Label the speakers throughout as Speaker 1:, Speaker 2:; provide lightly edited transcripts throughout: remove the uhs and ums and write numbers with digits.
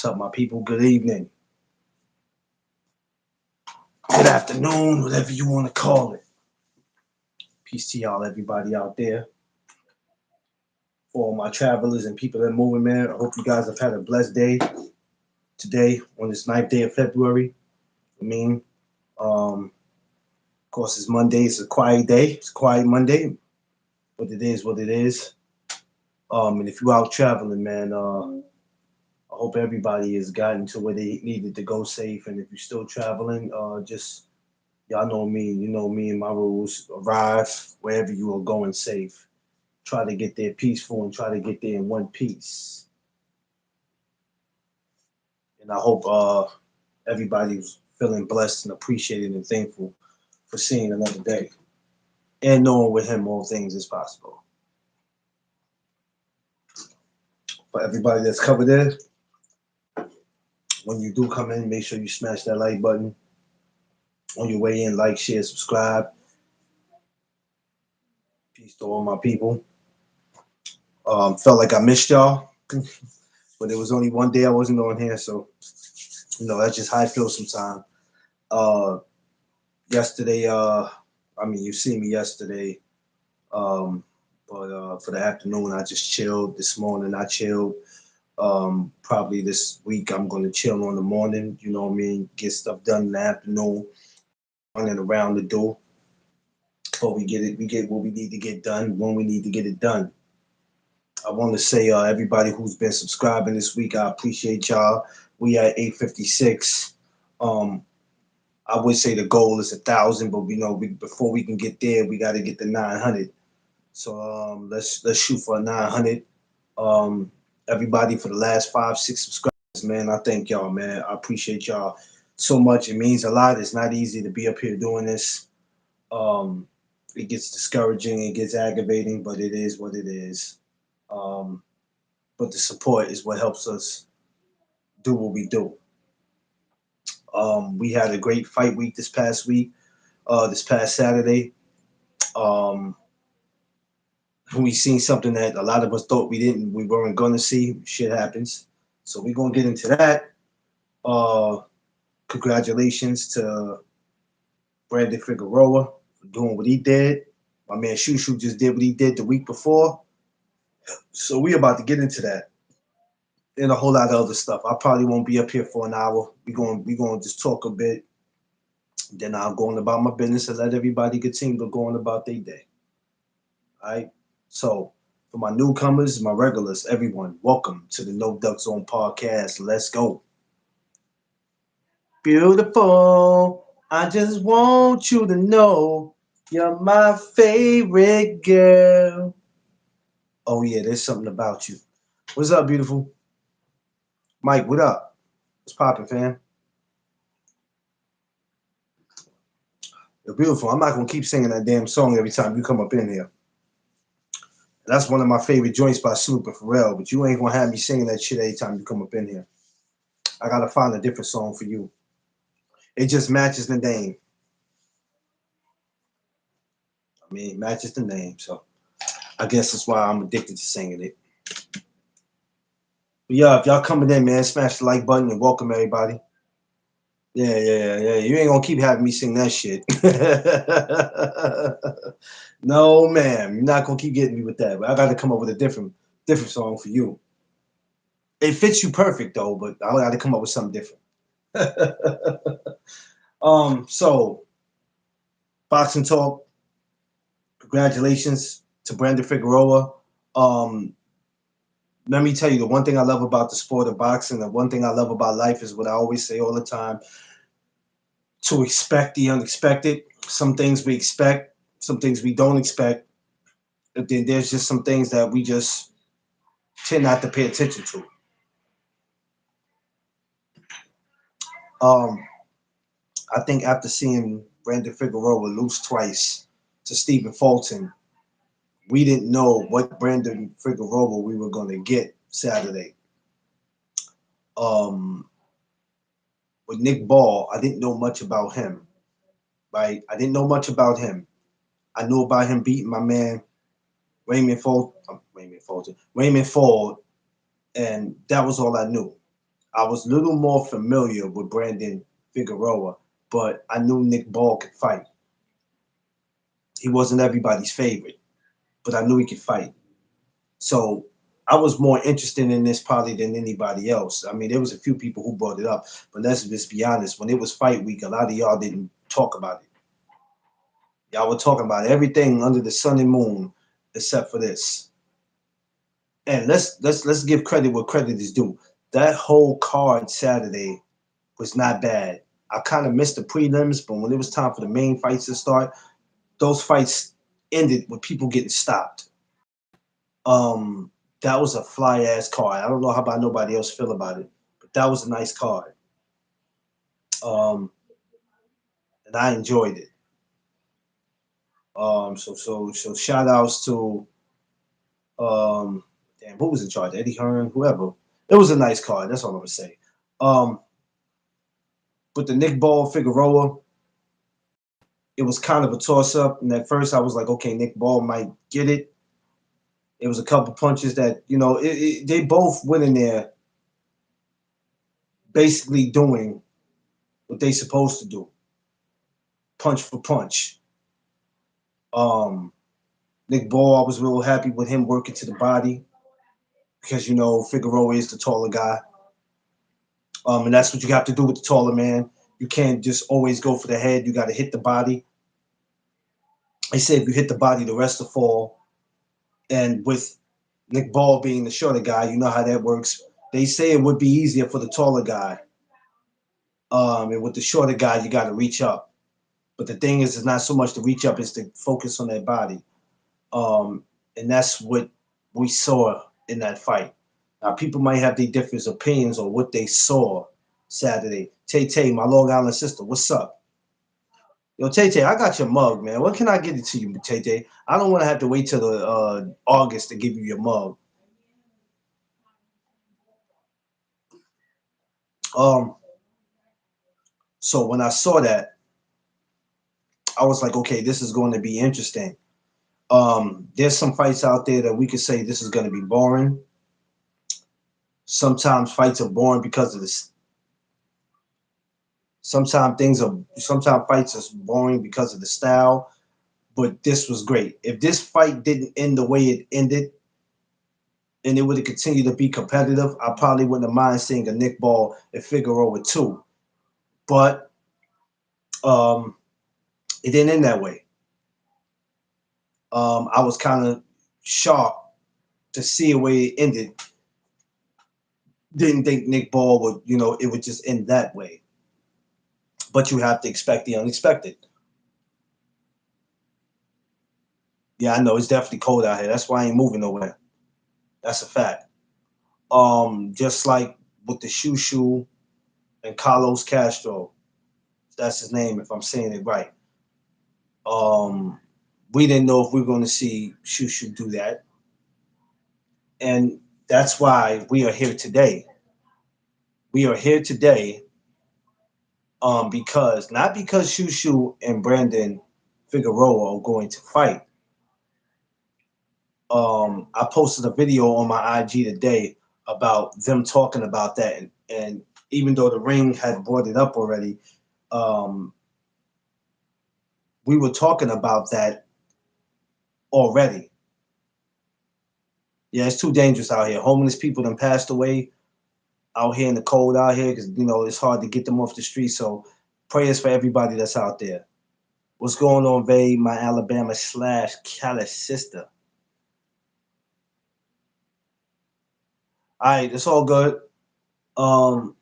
Speaker 1: What's up, my people? Good evening. Good afternoon, whatever you want to call it. Peace to y'all, everybody out there. For all my travelers and people that are moving, man. I hope you guys have had a blessed day today on this ninth day of February. I mean, of course, it's Monday. It's a quiet day. It's a quiet Monday, but it is what it is. And if you're out traveling, man, I hope everybody has gotten to where they needed to go safe. And if you're still traveling, just y'all know me. You know me and my rules. Arrive wherever you are going safe. Try to get there peaceful and try to get there in one piece. And I hope everybody's feeling blessed and appreciated and thankful for seeing another day and knowing with him all things is possible. For everybody that's covered there, when you do come in, make sure you smash that like button. On your way in, like, share, subscribe. Peace to all my people. Felt like I missed y'all, but there was only one day I wasn't on here, so that's just how I feel sometimes. Uh, Yesterday, I mean, you see me yesterday, um, but for the afternoon, I just chilled. This morning, I chilled. Probably this week, I'm gonna chill on the morning. You know what I mean? Get stuff done in the afternoon, running around the door. But we get what we need to get done when we need to get it done. I want to say everybody who's been subscribing this week, I appreciate y'all. We at 856. Um, I would say the goal is 1,000, but before we can get there, we got to get to 900. So let's shoot for 900. Um, Everybody for the last 5, 6 subscribers, man. I thank y'all, man. I appreciate y'all so much. It means a lot. It's not easy to be up here doing this. Um, it gets discouraging. It gets aggravating, but it is what it is. Um, but the support is what helps us do what we do. We had a great fight week this past week, this past Saturday. Um, we seen something that a lot of us thought we weren't gonna see. Shit happens, so we're gonna get into that. Uh, Congratulations to Brandon Figueroa for doing what he did. My man Shushu just did what he did the week before, so we about to get into that and a whole lot of other stuff. I probably won't be up here for an hour. We gonna just talk a bit. Then I'll go on about my business and let everybody continue to go on about their day. All right. So for my newcomers, my regulars, everyone, welcome to the No Duck Zone podcast. Let's go. Beautiful. I just want you to know you're my favorite girl. Oh yeah, there's something about you. What's up, beautiful? Mike, what up? What's poppin', fam? You're beautiful. I'm not gonna keep singing that damn song every time you come up in here. That's one of my favorite joints by Snoop and Pharrell, but you ain't gonna have me singing that shit every time you come up in here. I gotta find a different song for you. It just matches the name. I mean, it matches the name, so I guess that's why I'm addicted to singing it. But yeah, if y'all coming in, man, smash the like button and welcome everybody. Yeah, yeah, yeah. You ain't gonna keep having me sing that shit. No, ma'am. You're not gonna keep getting me with that. But I gotta come up with a different song for you. It fits you perfect though, but I gotta come up with something different. So boxing talk. Congratulations to Brandon Figueroa. Um, Let me tell you, the one thing I love about the sport of boxing, the one thing I love about life is what I always say all the time: to expect the unexpected. Some things we expect, some things we don't expect. And then there's just some things that we just tend not to pay attention to. Um, I think after seeing Brandon Figueroa lose twice to Stephen Fulton, we didn't know what Brandon Figueroa we were going to get Saturday. Um, with Nick Ball, I didn't know much about him, right? I didn't know much about him. I knew about him beating my man Raymond Fulton, and that was all I knew. I was a little more familiar with Brandon Figueroa, but I knew Nick Ball could fight. He wasn't everybody's favorite, but I knew he could fight. So I was more interested in this probably than anybody else. I mean, there was a few people who brought it up, but let's just be honest. When it was fight week, a lot of y'all didn't talk about it. Y'all were talking about everything under the sun and moon except for this. And let's give credit where credit is due. That whole card Saturday was not bad. I kind of missed the prelims, but when it was time for the main fights to start, those fights ended with people getting stopped. Um, that was a fly ass card. I don't know how about nobody else feel about it, but that was a nice card. Um, and I enjoyed it. So shout outs to um, damn, who was in charge? Eddie Hearn, whoever. It was a nice card. That's all I'm gonna say. Um, but the Nick Ball Figueroa, it was kind of a toss up. And at first, I was like, okay, Nick Ball might get it. It was a couple punches that they both went in there basically doing what they supposed to do, punch for punch. Um, Nick Ball, I was real happy with him working to the body because Figueroa is the taller guy, and that's what you have to do with the taller man. You can't just always go for the head. You got to hit the body. They say if you hit the body, the rest will fall. And with Nick Ball being the shorter guy, you know how that works. They say it would be easier for the taller guy, and with the shorter guy, you got to reach up. But the thing is, it's not so much to reach up; it's to focus on that body. And that's what we saw in that fight. Now, people might have their different opinions on what they saw Saturday. Tay Tay, my Long Island sister, what's up? Yo, Tay Tay, I got your mug, man. When can I get it to you, Tay Tay? I don't want to have to wait till the August to give you your mug. Um, so when I saw that, I was like, okay, this is going to be interesting. There's some fights out there that we could say this is going to be boring. Sometimes fights are boring because of this. Sometimes fights are boring because of the style, but this was great. If this fight didn't end the way it ended and it would have continued to be competitive, I probably wouldn't have mind seeing a Nick Ball and Figueroa too. But um, it didn't end that way. I was kind of shocked to see the way it ended. Didn't think Nick Ball would, it would just end that way. But you have to expect the unexpected. Yeah, I know it's definitely cold out here. That's why I ain't moving nowhere. That's a fact. Just like with the Shushu and Carlos Castro, that's his name if I'm saying it right. Um, we didn't know if we were going to see Shushu do that, and that's why we are here today. We are here today because not because Shushu and Brandon Figueroa are going to fight. I posted a video on my IG today about them talking about that, and even though the ring had brought it up already, um, we were talking about that already. Yeah, it's too dangerous out here. Homeless people done passed away out here in the cold out here because it's hard to get them off the street. So prayers for everybody that's out there. What's going on, babe? My Alabama / Cali sister. All right, it's all good. Um,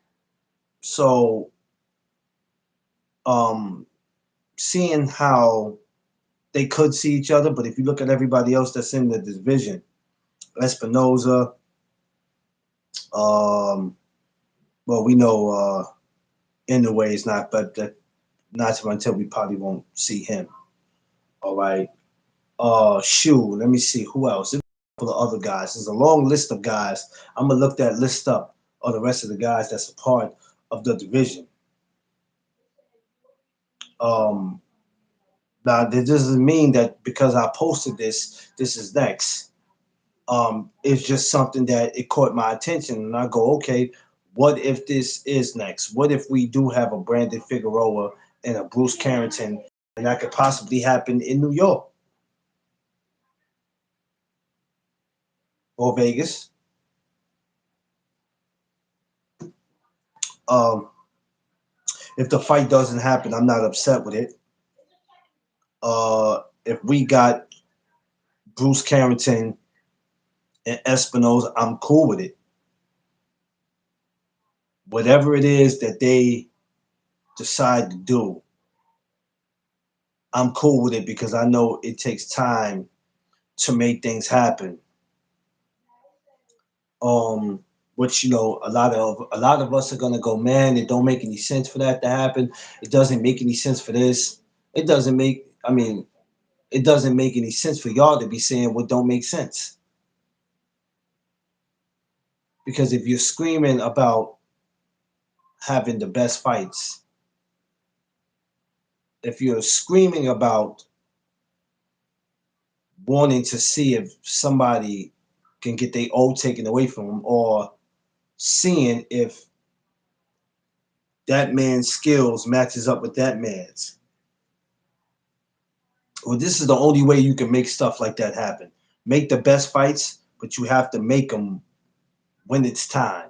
Speaker 1: so um, seeing how they could see each other, but if you look at everybody else that's in the division, Espinoza, um, well, we know in the way it's not, but not until we probably won't see him. All right. Shoot, let me see who else. There's a couple of other guys. There's a long list of guys. I'm gonna look that list up of the rest of the guys that's a part of the division. Um, Now that doesn't mean that because I posted this is next. It's just something that it caught my attention, and I go, okay, What if this is next? What if we do have a Brandon Figueroa and a Bruce Carrington, and that could possibly happen in New York or Vegas? Um, if the fight doesn't happen, I'm not upset with it. If we got Bruce Carrington and Espinosa, I'm cool with it. Whatever it is that they decide to do, I'm cool with it because I know it takes time to make things happen. Um, which a lot of us are gonna go, man, it don't make any sense for that to happen. It doesn't make any sense for this. It doesn't make. I mean, it doesn't make any sense for y'all to be saying what don't make sense. Because if you're screaming about having the best fights, if you're screaming about wanting to see if somebody can get their old taken away from them, or seeing if that man's skills matches up with that man's. Well, this is the only way you can make stuff like that happen. Make the best fights, but you have to make them when it's time.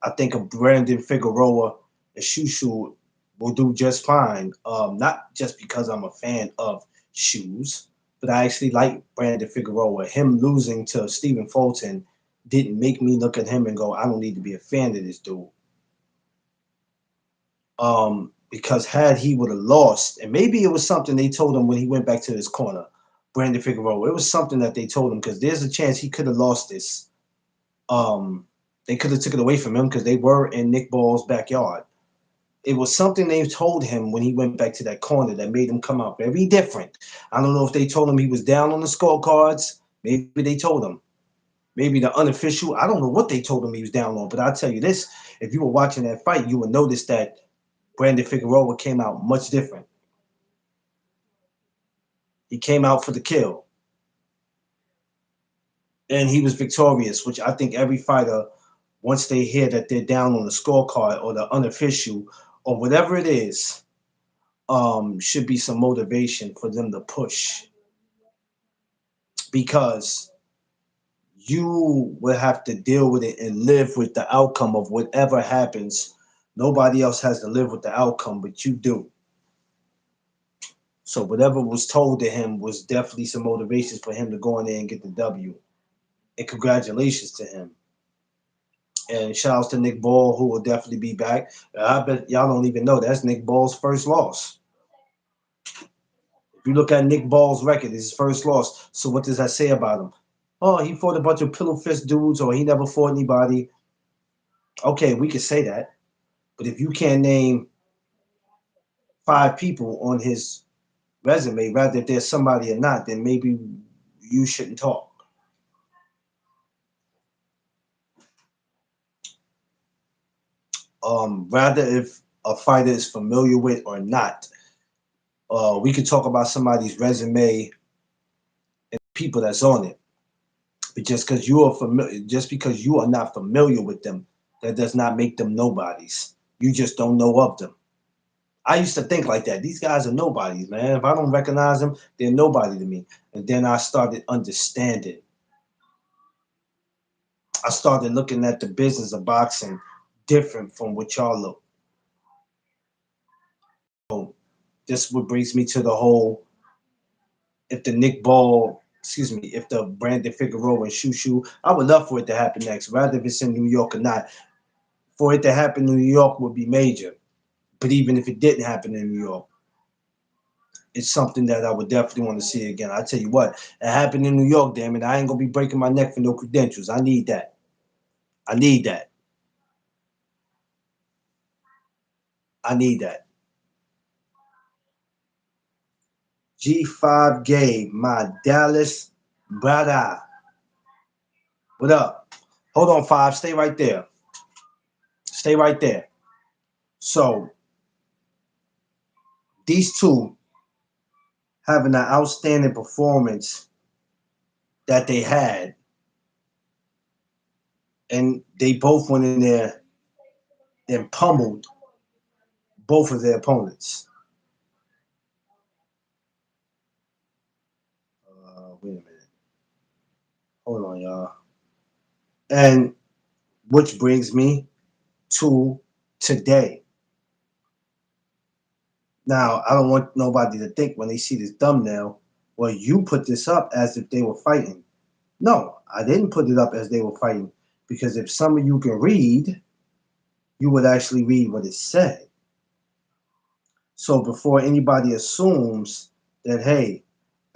Speaker 1: I think a Brandon Figueroa and Shushu will do just fine. Not just because I'm a fan of shoes, but I actually like Brandon Figueroa. Him losing to Stephen Fulton didn't make me look at him and go, I don't need to be a fan of this dude. Because had he would have lost, and maybe it was something they told him when he went back to his corner, Brandon Figueroa. It was something that they told him because there's a chance he could have lost this. Um, they could have took it away from him because they were in Nick Ball's backyard. It was something they told him when he went back to that corner that made him come out very different. I don't know if they told him he was down on the scorecards. Maybe they told him. Maybe the unofficial. I don't know what they told him he was down on. But I'll tell you this: if you were watching that fight, you would notice that Brandon Figueroa came out much different. He came out for the kill, and he was victorious. Which I think every fighter, once they hear that they're down on the scorecard or the unofficial or whatever it is, should be some motivation for them to push, because you will have to deal with it and live with the outcome of whatever happens. Nobody else has to live with the outcome, but you do. So whatever was told to him was definitely some motivations for him to go in there and get the W. And congratulations to him. And shout outs to Nick Ball, who will definitely be back. I bet y'all don't even know that's Nick Ball's first loss. If you look at Nick Ball's record, it's his first loss. So what does that say about him? Oh, he fought a bunch of pillow fist dudes, or he never fought anybody. Okay, we could say that. But if you can't name 5 people on his resume, rather if there's somebody or not, then maybe you shouldn't talk. Rather if a fighter is familiar with or not, we could talk about somebody's resume and people that's on it. But just because you are not familiar with them, that does not make them nobodies. You just don't know of them. I used to think like that. These guys are nobodies, man. If I don't recognize them, they're nobody to me. And then I started understanding. I started looking at the business of boxing different from what y'all look. So this what brings me to the whole, if the Nick Ball, excuse me, if the Brandon Figueroa and Shushu, I would love for it to happen next, rather if it's in New York or not. For it to happen in New York would be major. But even if it didn't happen in New York, it's something that I would definitely want to see again. I tell you what, it happened in New York, damn it. I ain't gonna be breaking my neck for no credentials. I need that. I need that. I need that. G5 Gabe, my Dallas brother. What up? Hold on, Five. Stay right there. Stay right there. So these two having an outstanding performance that they had, and they both went in there and pummeled both of their opponents. Wait a minute. Hold on, y'all. And which brings me to today. Now, I don't want nobody to think when they see this thumbnail, well, you put this up as if they were fighting. No, I didn't put it up as they were fighting, because if some of you can read, you would actually read what it said. So before anybody assumes that, hey,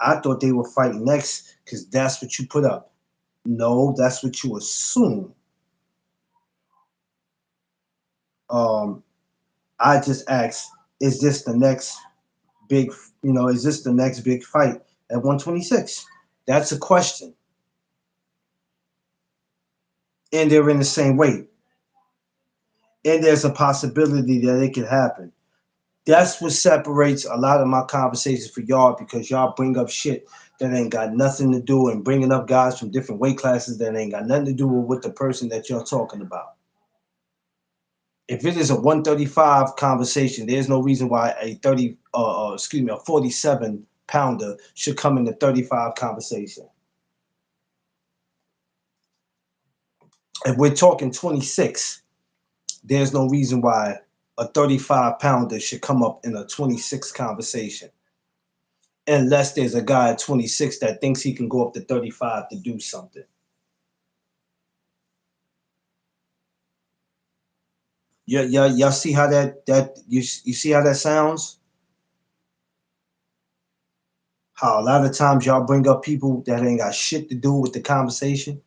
Speaker 1: I thought they were fighting next because that's what you put up. No, that's what you assume. I just asked, is this the next big, is this the next big fight at 126? That's a question. And they're in the same weight. And there's a possibility that it could happen. That's what separates a lot of my conversations for y'all, because y'all bring up shit that ain't got nothing to do, and bringing up guys from different weight classes that ain't got nothing to do with the person that you're talking about. If it is a 135 conversation, there's no reason why a 47 pounder should come in the 35 conversation. If we're talking 26, there's no reason why a 35 pounder should come up in a 26 conversation. Unless there's a guy at 26 that thinks he can go up to 35 to do something. Yeah, y'all see how you see how that sounds? How a lot of times y'all bring up people that ain't got shit to do with the conversation.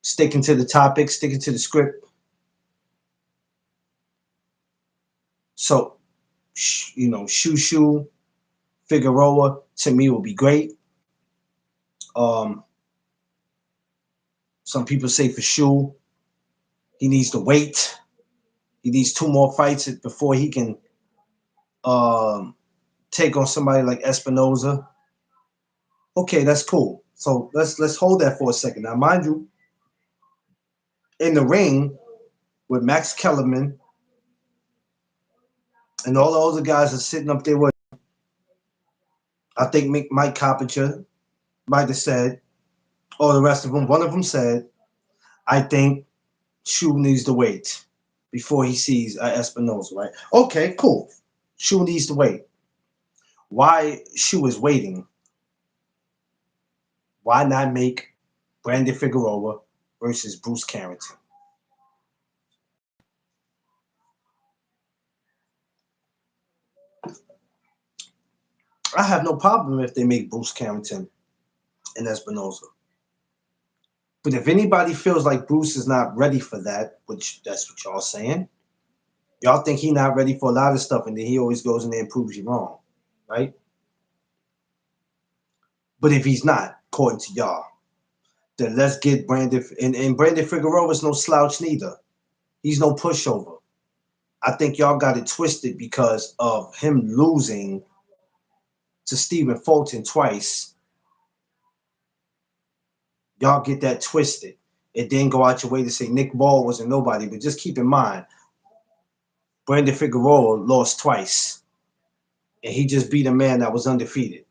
Speaker 1: Sticking to the topic, sticking to the script. So, Shushu, Figueroa, to me will be great. Some people say for Shu, he needs to wait. He needs 2 more fights before he can take on somebody like Espinoza. Okay, that's cool. So let's hold that for a second. Now, mind you, in the ring with Max Kellerman and all the other guys are sitting up there with, I think Mike Coppinger might have said, or the rest of them, one of them said, I think Shu needs to wait before he sees Espinoza, right? Okay, cool. Shu needs to wait. Why Shu is waiting? Why not make Brandon Figueroa versus Bruce Carrington? I have no problem if they make Bruce Carrington and Espinoza. But if anybody feels like Bruce is not ready for that, which that's what y'all saying, y'all think he's not ready for a lot of stuff, and then he always goes in there and proves you wrong, right? But if he's not, according to y'all, then let's get Brandon. And Brandon Figueroa is no slouch neither. He's no pushover. I think y'all got it twisted because of him losing to Stephen Fulton twice. Y'all get that twisted. It didn't go out your way to say Nick Ball wasn't nobody, but just keep in mind, Brandon Figueroa lost twice, and he just beat a man that was undefeated.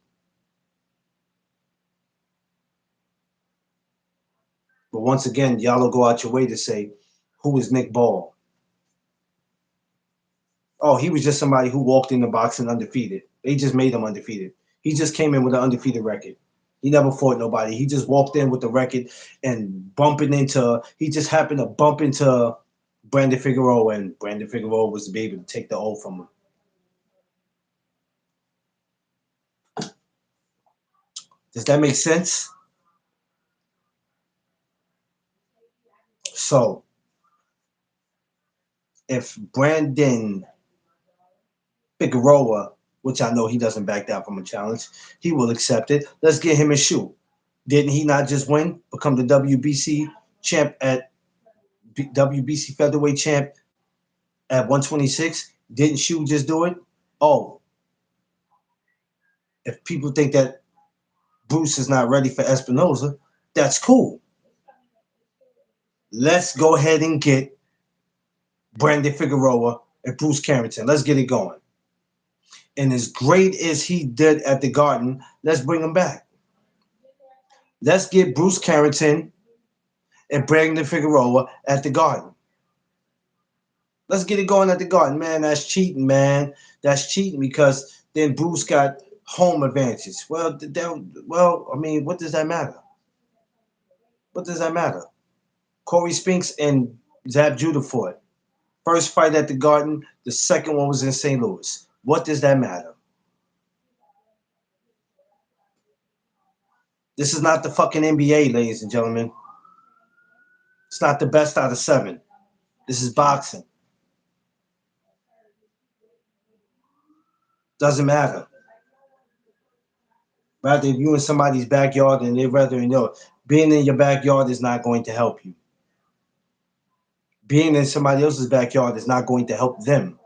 Speaker 1: But once again, y'all will go out your way to say, who is Nick Ball? Oh, he was just somebody who walked in the boxing undefeated. They just made him undefeated. He just came in with an undefeated record. He never fought nobody. He just walked in with the record and he just happened to bump into Brandon Figueroa, and Brandon Figueroa was to be able to take the O from him. Does that make sense? So, if Brandon Figueroa, which I know he doesn't back down from a challenge, he will accept it. Let's get him a shoe. Didn't he not just win, become the WBC champ at WBC featherweight champ at 126? Didn't Shu just do it? Oh, if people think that Bruce is not ready for Espinoza. That's cool. Let's go ahead and get Brandon Figueroa and Bruce Carrington. Let's get it going. And as great as he did at the Garden, let's bring him back. Let's get Bruce Carrington and Brandon Figueroa at the Garden. Let's get it going at the Garden, man. That's cheating, man. That's cheating because then Bruce got home advantages. Well, I mean, what does that matter? What does that matter? Corey Spinks and Zab Judah fought. First fight at the Garden, the second one was in St. Louis. What does that matter? This is not the fucking NBA, ladies and gentlemen. It's not the best out of seven. This is boxing. Doesn't matter. Rather, if you in somebody's backyard and they rather know, being in your backyard is not going to help you. Being in somebody else's backyard is not going to help them.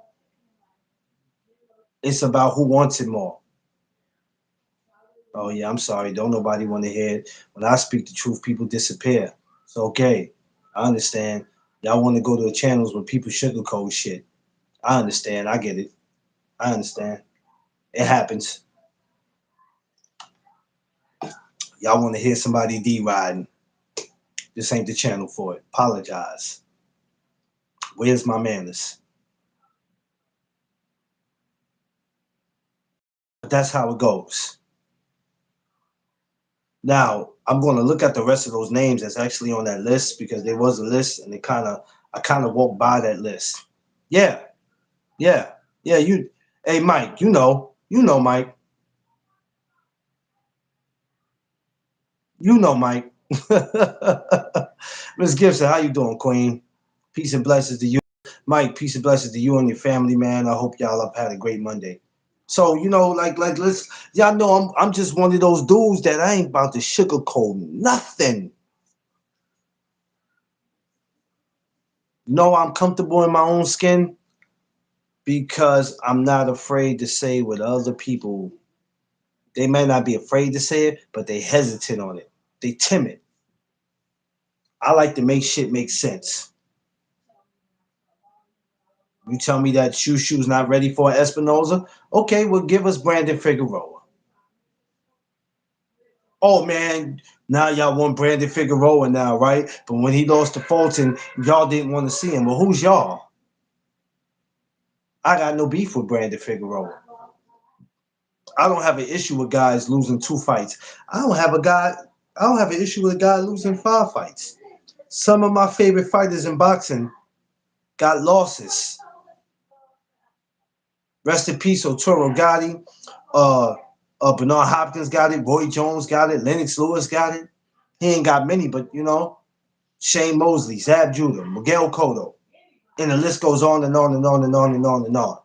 Speaker 1: It's about who wants it more. Oh yeah, I'm sorry. Don't nobody want to hear it. When I speak the truth, people disappear. It's okay. I understand. Y'all want to go to the channels where people sugarcoat shit. I understand. I get it. I understand. It happens. Y'all want to hear somebody D-riding. This ain't the channel for it. Apologize. Where's my manners? But that's how it goes. Now, I'm going to look at the rest of those names that's actually on that list because there was a list and I kind of walked by that list. Yeah, yeah, yeah. Hey, Mike, Mike, Mike. Miss Gibson, how you doing, Queen? Peace and blessings to you, Mike. Peace and blessings to you and your family, man. I hope y'all have had a great Monday. So like let's y'all know I'm just one of those dudes that I ain't about to sugarcoat nothing. I'm comfortable in my own skin because I'm not afraid to say what other people. They may not be afraid to say it, but they hesitant on it. They timid. I like to make shit make sense. You tell me that Shushu's not ready for Espinoza? Okay, well give us Brandon Figueroa. Oh man, now y'all want Brandon Figueroa now, right? But when he lost to Fulton, y'all didn't want to see him. Well, who's y'all? I got no beef with Brandon Figueroa. I don't have an issue with guys losing 2 fights. I don't have an issue with a guy losing 5 fights. Some of my favorite fighters in boxing got losses. Rest in peace, Oturo Gotti. Uh, Bernard Hopkins got it. Roy Jones got it. Lennox Lewis got it. He ain't got many, but Shane Mosley, Zab Judah, Miguel Cotto. And the list goes on and on and on and on and on and on.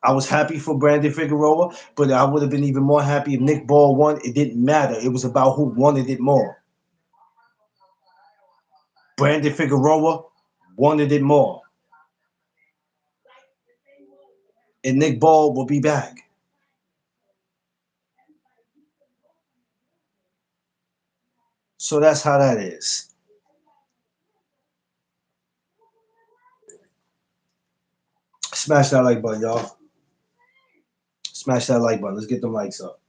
Speaker 1: I was happy for Brandon Figueroa, but I would have been even more happy if Nick Ball won. It didn't matter. It was about who wanted it more. Brandon Figueroa wanted it more. And Nick Ball will be back. So that's how that is. Smash that like button, y'all. Smash that like button. Let's get the likes up.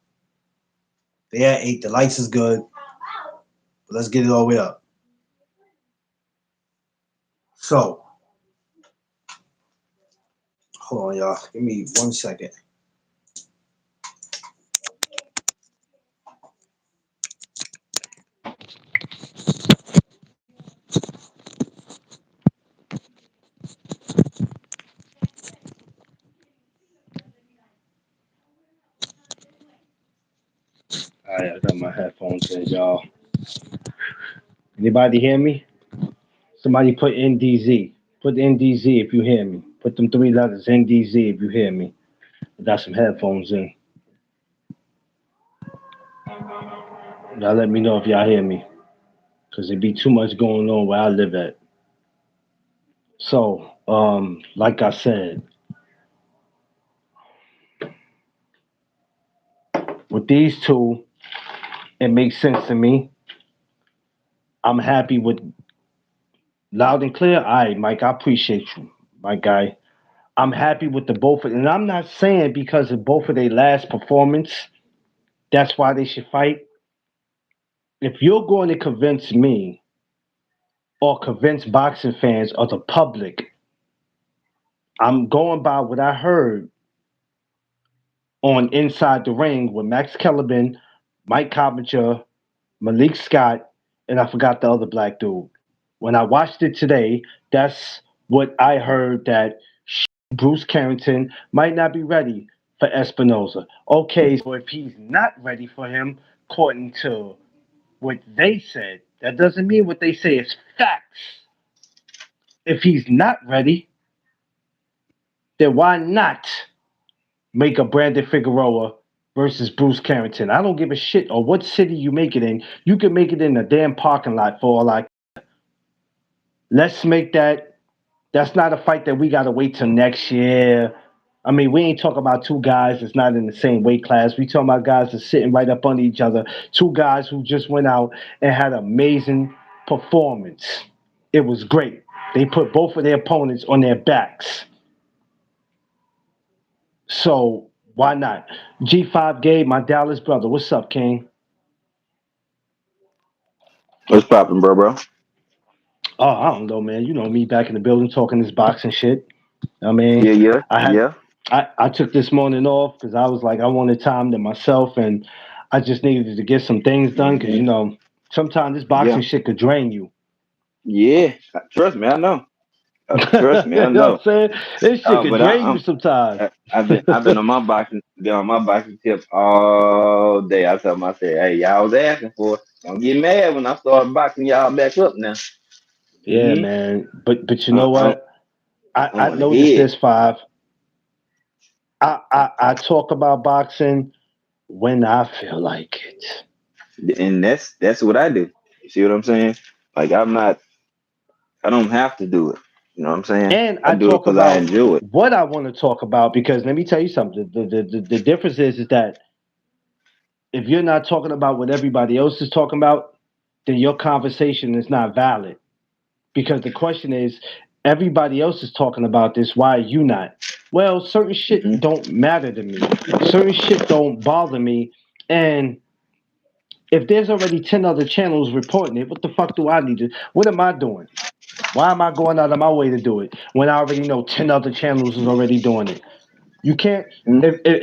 Speaker 1: They at 8. The likes is good. But let's get it all the way up. So, hold on, y'all. Give me 1 second. All right, I got my headphones in, y'all. Anybody hear me? Somebody put NDZ. Put NDZ if you hear me. Put them 3 letters NDZ if you hear me. I got some headphones in. Y'all let me know if y'all hear me. Because there be too much going on where I live at. So, like I said,
Speaker 2: With these two, it makes sense to me. I'm happy with loud and clear. All right, Mike, I appreciate you, my guy. I'm happy with the both of, and I'm not saying because of both of their last performance, that's why they should fight. If you're going to convince me or convince boxing fans or the public, I'm going by what I heard on Inside the Ring with Max Kellerman, Mike Coppinger, Malik Scott, and I forgot the other black dude. When I watched it today, that's what I heard that Bruce Carrington might not be ready for Espinoza. Okay, so if he's not ready for him, according to what they said, that doesn't mean what they say is facts. If he's not ready, then why not make a Brandon Figueroa versus Bruce Carrington? I don't give a shit or what city you make it in. You can make it in a damn parking lot for all I. Let's make that. That's not a fight that we got to wait till next year. I mean, we ain't talking about two guys that's not in the same weight class. We talking about guys that's sitting right up under each other. Two guys who just went out and had an amazing performance. It was great. They put both of their opponents on their backs. So why not? G5 Gabe, my Dallas brother. What's up, King?
Speaker 3: What's poppin', bro?
Speaker 2: Oh, I don't know, man. You know me back in the building talking this boxing shit. I
Speaker 3: Yeah,
Speaker 2: mean,
Speaker 3: yeah,
Speaker 2: I had
Speaker 3: yeah,
Speaker 2: I took this morning off because I was like I wanted time to myself and I just needed to get some things done because
Speaker 3: hmm
Speaker 2: sometimes this
Speaker 3: yeah,
Speaker 2: boxing shit could drain you.
Speaker 3: yeah. Trust me, I know. Trust me, I
Speaker 2: You know what
Speaker 3: know.
Speaker 2: I'm saying? This shit could
Speaker 3: But
Speaker 2: drain you sometimes.
Speaker 3: I've been on my been on my boxing tip all day. I tell myself, hey, y'all was asking for it. Don't get mad when I start boxing y'all back up now.
Speaker 2: Yeah,
Speaker 3: hmm
Speaker 2: man. But you know
Speaker 3: I,
Speaker 2: what? I
Speaker 3: I'm on the
Speaker 2: noticed
Speaker 3: head,
Speaker 2: this five. I talk about boxing when I feel like it.
Speaker 3: and that's what I do. You see what I'm saying? Like I don't have to do it. You know what I'm saying?
Speaker 2: And
Speaker 3: I
Speaker 2: I
Speaker 3: do it
Speaker 2: talk
Speaker 3: because I
Speaker 2: about
Speaker 3: enjoy it.
Speaker 2: what I want to talk about because let me tell you something. The difference is that if you're not talking about what everybody else is talking about, then your conversation is not valid. Because the question is, everybody else is talking about this. Why are you not? Well, certain shit
Speaker 3: hmm
Speaker 2: don't matter to me. Certain shit don't bother me. And if there's already 10 other channels reporting it, what the fuck do I need to? What am I doing? Why am I going out of my way to do it when I already know 10 other channels is already doing it? You can't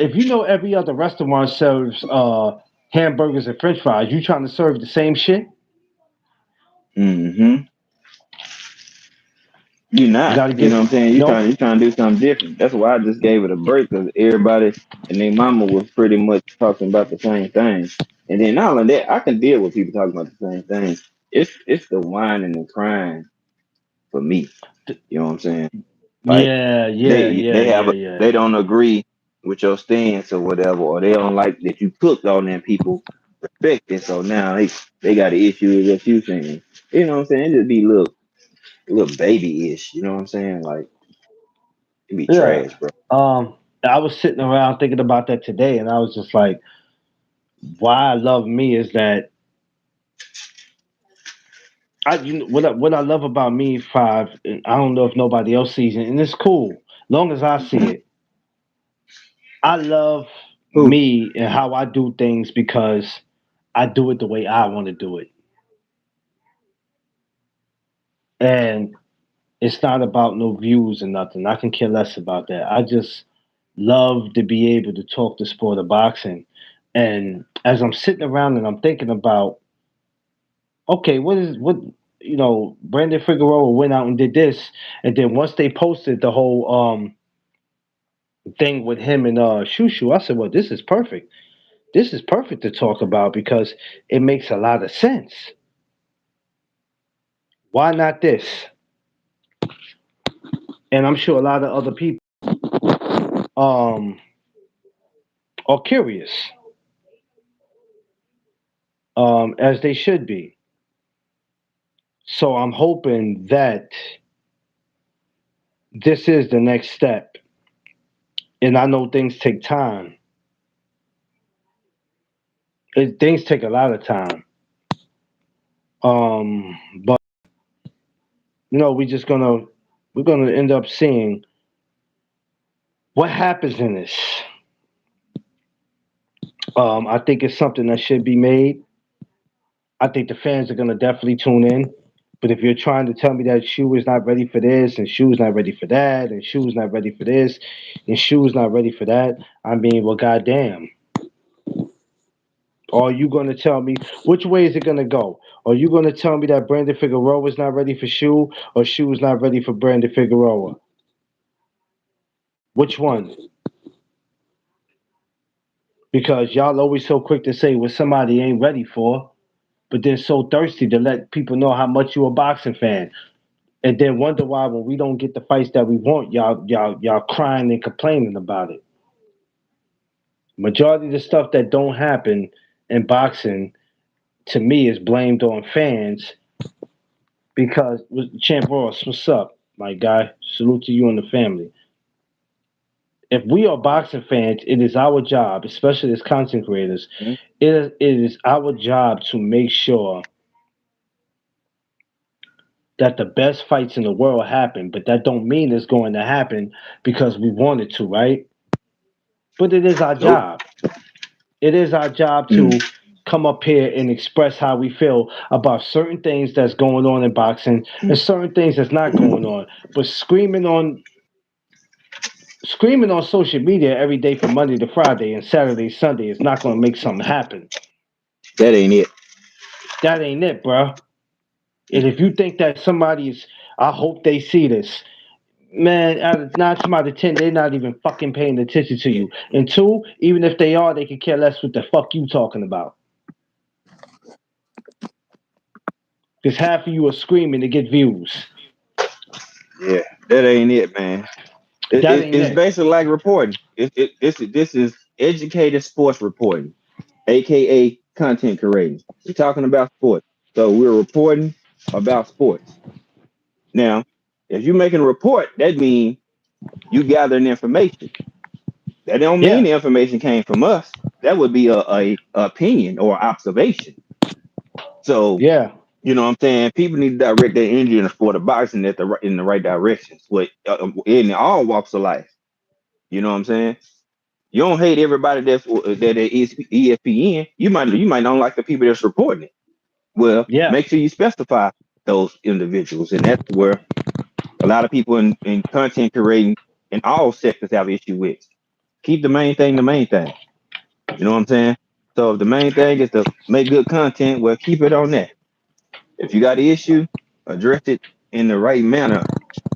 Speaker 2: if you know every other restaurant serves hamburgers and french fries, you trying to serve the same shit?
Speaker 3: hmm You're
Speaker 2: You
Speaker 3: not.
Speaker 2: gotta
Speaker 3: You know
Speaker 2: get
Speaker 3: what I'm saying?
Speaker 2: no.
Speaker 3: You're trying to do something different. That's why I just gave it a break because everybody and their mama was pretty much talking about the same thing. And then not only that, I can deal with people talking about the same thing. It's the whining and crying for me. You know what I'm saying? Like
Speaker 2: Yeah, yeah,
Speaker 3: they
Speaker 2: yeah,
Speaker 3: they have
Speaker 2: yeah,
Speaker 3: a
Speaker 2: yeah.
Speaker 3: they don't agree with your stance or whatever, or they don't like that you cooked on them people respect it. So now they got an issue with what you saying. You know what I'm saying? It just be little baby ish. You know what I'm saying? Like it be
Speaker 2: Yeah.
Speaker 3: trash, bro.
Speaker 2: I was sitting around thinking about that today, and I was just like, why I love me is that what I love about me five. And I don't know if nobody else sees it, and it's cool. Long as I see it, I love
Speaker 3: Who?
Speaker 2: me and how I do things because I do it the way I want to do it, and it's not about no views or nothing. I can care less about that. I just love to be able to talk the sport of boxing. And as I'm sitting around and I'm thinking about, okay, Brandon Figueroa went out and did this, and then once they posted the whole thing with him and Shushu, I said, well, this is perfect. This is perfect to talk about because it makes a lot of sense. Why not this? And I'm sure a lot of other people um, are curious, as they should be. So I'm hoping that this is the next step. And I know things take time, things take a lot of time. But we just we're gonna end up seeing what happens in this. I think it's something that should be made. I think the fans are gonna definitely tune in. But if you're trying to tell me that Shoe is not ready for this, and Shoe is not ready for that, and Shoe is not ready for this, and Shoe is not ready for that, I mean, well, goddamn. Are you going to tell me which way is it going to go? Are you going to tell me that Brandon Figueroa is not ready for Shoe, or Shoe is not ready for Brandon Figueroa? Which one? Because y'all always so quick to say what somebody ain't ready for, but then so thirsty to let people know how much you a boxing fan, and then wonder why when we don't get the fights that we want, y'all crying and complaining about it. Majority of the stuff that don't happen in boxing to me is blamed on fans because Champ Ross, what's up, my guy? Salute to you and the family. If we are boxing fans, it is our job, especially as content creators,
Speaker 3: Mhm.
Speaker 2: it is our job to make sure that the best fights in the world happen. But that don't mean it's going to happen because we want it to, right? But it is our
Speaker 3: Nope.
Speaker 2: job. It is our job
Speaker 3: Mm.
Speaker 2: to come up here and express how we feel about certain things that's going on in boxing and certain things that's not going on. But screaming on social media every day from Monday to Friday and Saturday, Sunday is not going to make something happen.
Speaker 3: That ain't it.
Speaker 2: That ain't it, bro. And if you think that somebody is, I hope they see this. Man, out of 9 times out of 10, they're not even fucking paying attention to you. And two, even if they are, they could care less what the fuck you talking about. Because half of you are screaming to get views.
Speaker 3: Yeah, that ain't it, man.
Speaker 2: That ain't
Speaker 3: It's
Speaker 2: it.
Speaker 3: basically like reporting. This is educated sports reporting, aka content creating. We're talking about sports, so we're reporting about sports. Now, if you're making a report, that means you gathering information. That don't mean
Speaker 2: Yeah,
Speaker 3: the information came from us. That would be a opinion or observation. So
Speaker 2: yeah,
Speaker 3: you know what I'm saying? People need to direct their energy in the sport of boxing in the right directions. With in all walks of life. You know what I'm saying? You don't hate everybody that is ESPN. You might not like the people that's reporting it. Well,
Speaker 2: yeah.
Speaker 3: make sure you specify those individuals, and that's where a lot of people in content creating in all sectors have issue with. Keep the main thing the main thing. You know what I'm saying? So if the main thing is to make good content, well, keep it on that. If you got an issue, address it in the right manner.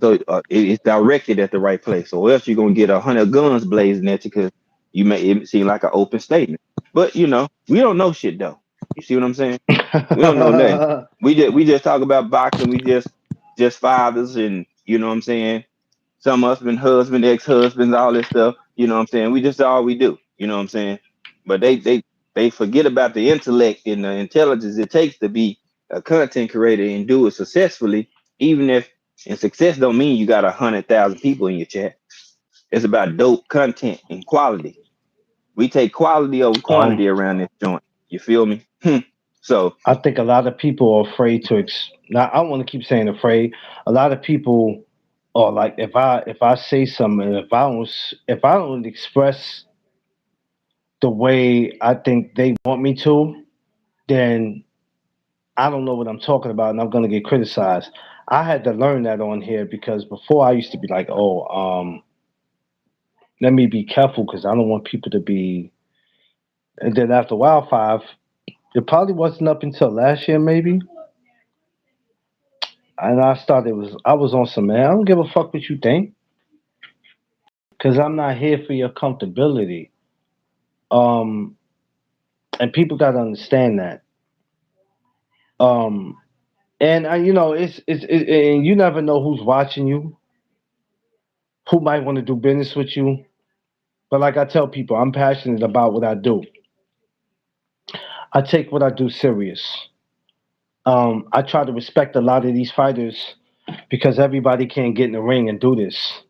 Speaker 3: So it's directed at the right place. Or else you're gonna get 100 guns blazing at you because you may it seem like an open statement. But we don't know shit though. You see what I'm saying? We don't know nothing. We just talk about boxing. We just fathers and you know what I'm saying. Some husband, ex-husbands, all this stuff. You know what I'm saying? We just all we do. You know what I'm saying? But they forget about the intellect and the intelligence it takes to be a content creator and do it successfully, even if and success don't mean you got 100,000 people in your chat. It's about dope content and quality. We take quality over
Speaker 2: um,
Speaker 3: quantity around this joint. You feel me? So
Speaker 2: I think a lot of people are afraid to. Now, I don't want to keep saying afraid. A lot of people are like, if I say something, if I don't express the way I think they want me to, then I don't know what I'm talking about, and I'm gonna get criticized. I had to learn that on here because before I used to be like, oh, let me be careful because I don't want people to be. And then after a while, it probably wasn't up until last year maybe, and I was on some man. I don't give a fuck what you think because I'm not here for your comfortability. Um, and people got to understand that. Um, and and you never know who's watching you, who might want to do business with you. But like I tell people, I'm passionate about what I do. I take what I do serious. I try to respect a lot of these fighters because everybody can't get in the ring and do this.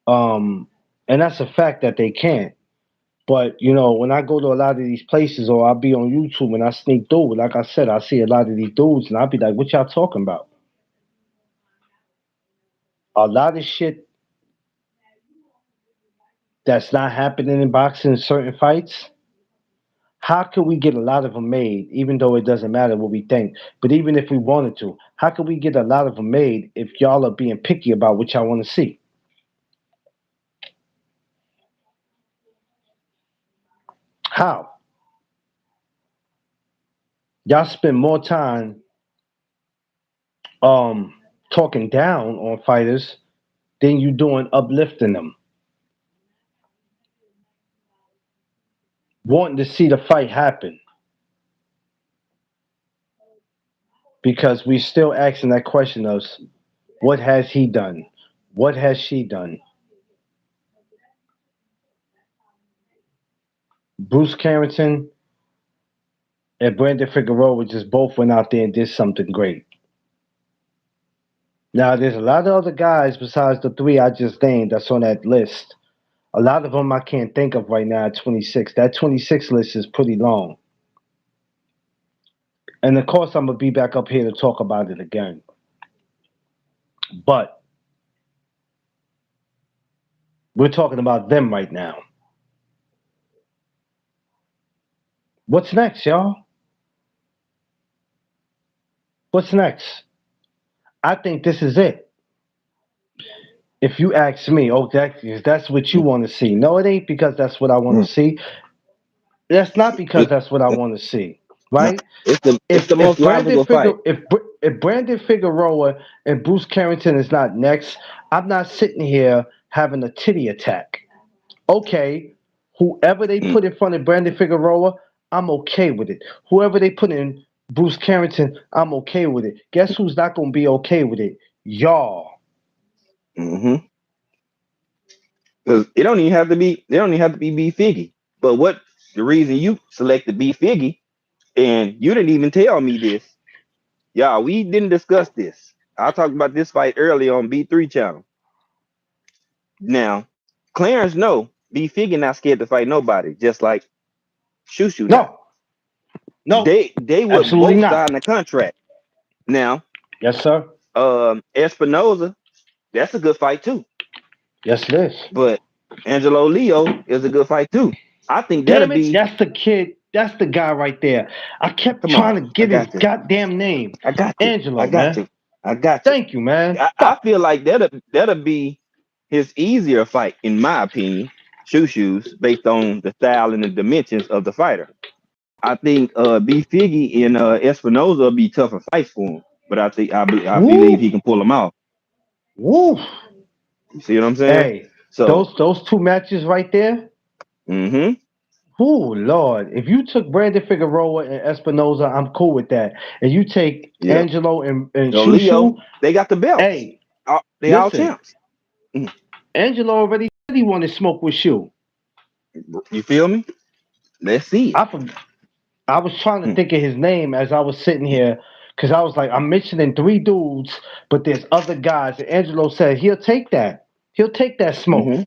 Speaker 2: Um, and that's a fact that they can't. But when I go to a lot of these places, or I'll be on YouTube and I sneak through, like I said, I see a lot of these dudes, and I'll be like, "What y'all talking about?" A lot of shit that's not happening in boxing in certain fights. How can we get a lot of them made, even though it doesn't matter what we think? But even if we wanted to, how can we get a lot of them made if y'all are being picky about what y'all want to see? How? Y'all spend more time um talking down on fighters than you doing uplifting them, wanting to see the fight happen. Because we still asking that question of what has he done? What has she done? Bruce Carrington and Brandon Figueroa just both went out there and did something great. Now, there's a lot of other guys besides the three I just named that's on that list. A lot of them I can't think of right now at 26. That 26 list is pretty long. And of course, I'm going to be back up here to talk about it again. But we're talking about them right now. What's next, y'all? What's next? I think this is it. If you ask me, oh, that's what you want to see. No, it ain't because that's what I want to
Speaker 3: Mm.
Speaker 2: see. That's not because
Speaker 3: It,
Speaker 2: that's what I
Speaker 3: it,
Speaker 2: want to see,
Speaker 3: no,
Speaker 2: right?
Speaker 3: it's the most logical fight.
Speaker 2: If Brandon Figueroa and Bruce Carrington is not next, I'm not sitting here having a titty attack. Okay, whoever they
Speaker 3: Mm,
Speaker 2: put in front of Brandon Figueroa, I'm okay with it. Whoever they put in Bruce Carrington, I'm okay with it. Guess who's not gonna be okay with it? Y'all.
Speaker 3: mm-hmm. Because it don't even have to be. They don't even have to be B Figgy. But what the reason you selected B Figgy, and you didn't even tell me this. Y'all, we didn't discuss this. I talked about this fight earlier on B3 channel. Now, Clarence know B Figgy not scared to fight nobody, just like Shushu not.
Speaker 2: No, no,
Speaker 3: They would
Speaker 2: absolutely
Speaker 3: both
Speaker 2: not.
Speaker 3: sign the contract. Now,
Speaker 2: Yes, sir.
Speaker 3: Espinoza, that's a good fight too.
Speaker 2: Yes, it is.
Speaker 3: But Angelo Leo is a good fight too. I think that'll
Speaker 2: Damn it,
Speaker 3: be.
Speaker 2: that's the kid. That's the guy right there. I kept
Speaker 3: Come on,
Speaker 2: trying to
Speaker 3: I
Speaker 2: get his
Speaker 3: got you.
Speaker 2: goddamn name.
Speaker 3: I got you. I
Speaker 2: Angelo,
Speaker 3: got
Speaker 2: man.
Speaker 3: you. I got you.
Speaker 2: Thank you, man.
Speaker 3: I
Speaker 2: Fuck.
Speaker 3: feel like that'll be his easier fight, in my opinion. Shoes based on the style and the dimensions of the fighter. I think B Figgy and Espinoza will be tougher fights for him, but I believe
Speaker 2: Woo,
Speaker 3: he can pull them out.
Speaker 2: woo.
Speaker 3: You see what I'm saying?
Speaker 2: Hey,
Speaker 3: So,
Speaker 2: those two matches right there.
Speaker 3: mm-hmm.
Speaker 2: Oh Lord, if you took Brandon Figueroa and Espinoza, I'm cool with that. And you take
Speaker 3: Yeah.
Speaker 2: Angelo and
Speaker 3: So
Speaker 2: Shushu,
Speaker 3: Leo, they got the belts.
Speaker 2: hey,
Speaker 3: They all
Speaker 2: listen,
Speaker 3: champs. Mm.
Speaker 2: Angelo already said he wanted smoke with Shu.
Speaker 3: You feel me? Let's see it.
Speaker 2: I for, I was trying to
Speaker 3: Mm.
Speaker 2: think of his name as I was sitting here because I was like, I'm mentioning three dudes, but there's other guys. And Angelo said he'll take that. He'll take that smoke.
Speaker 3: Mm-hmm.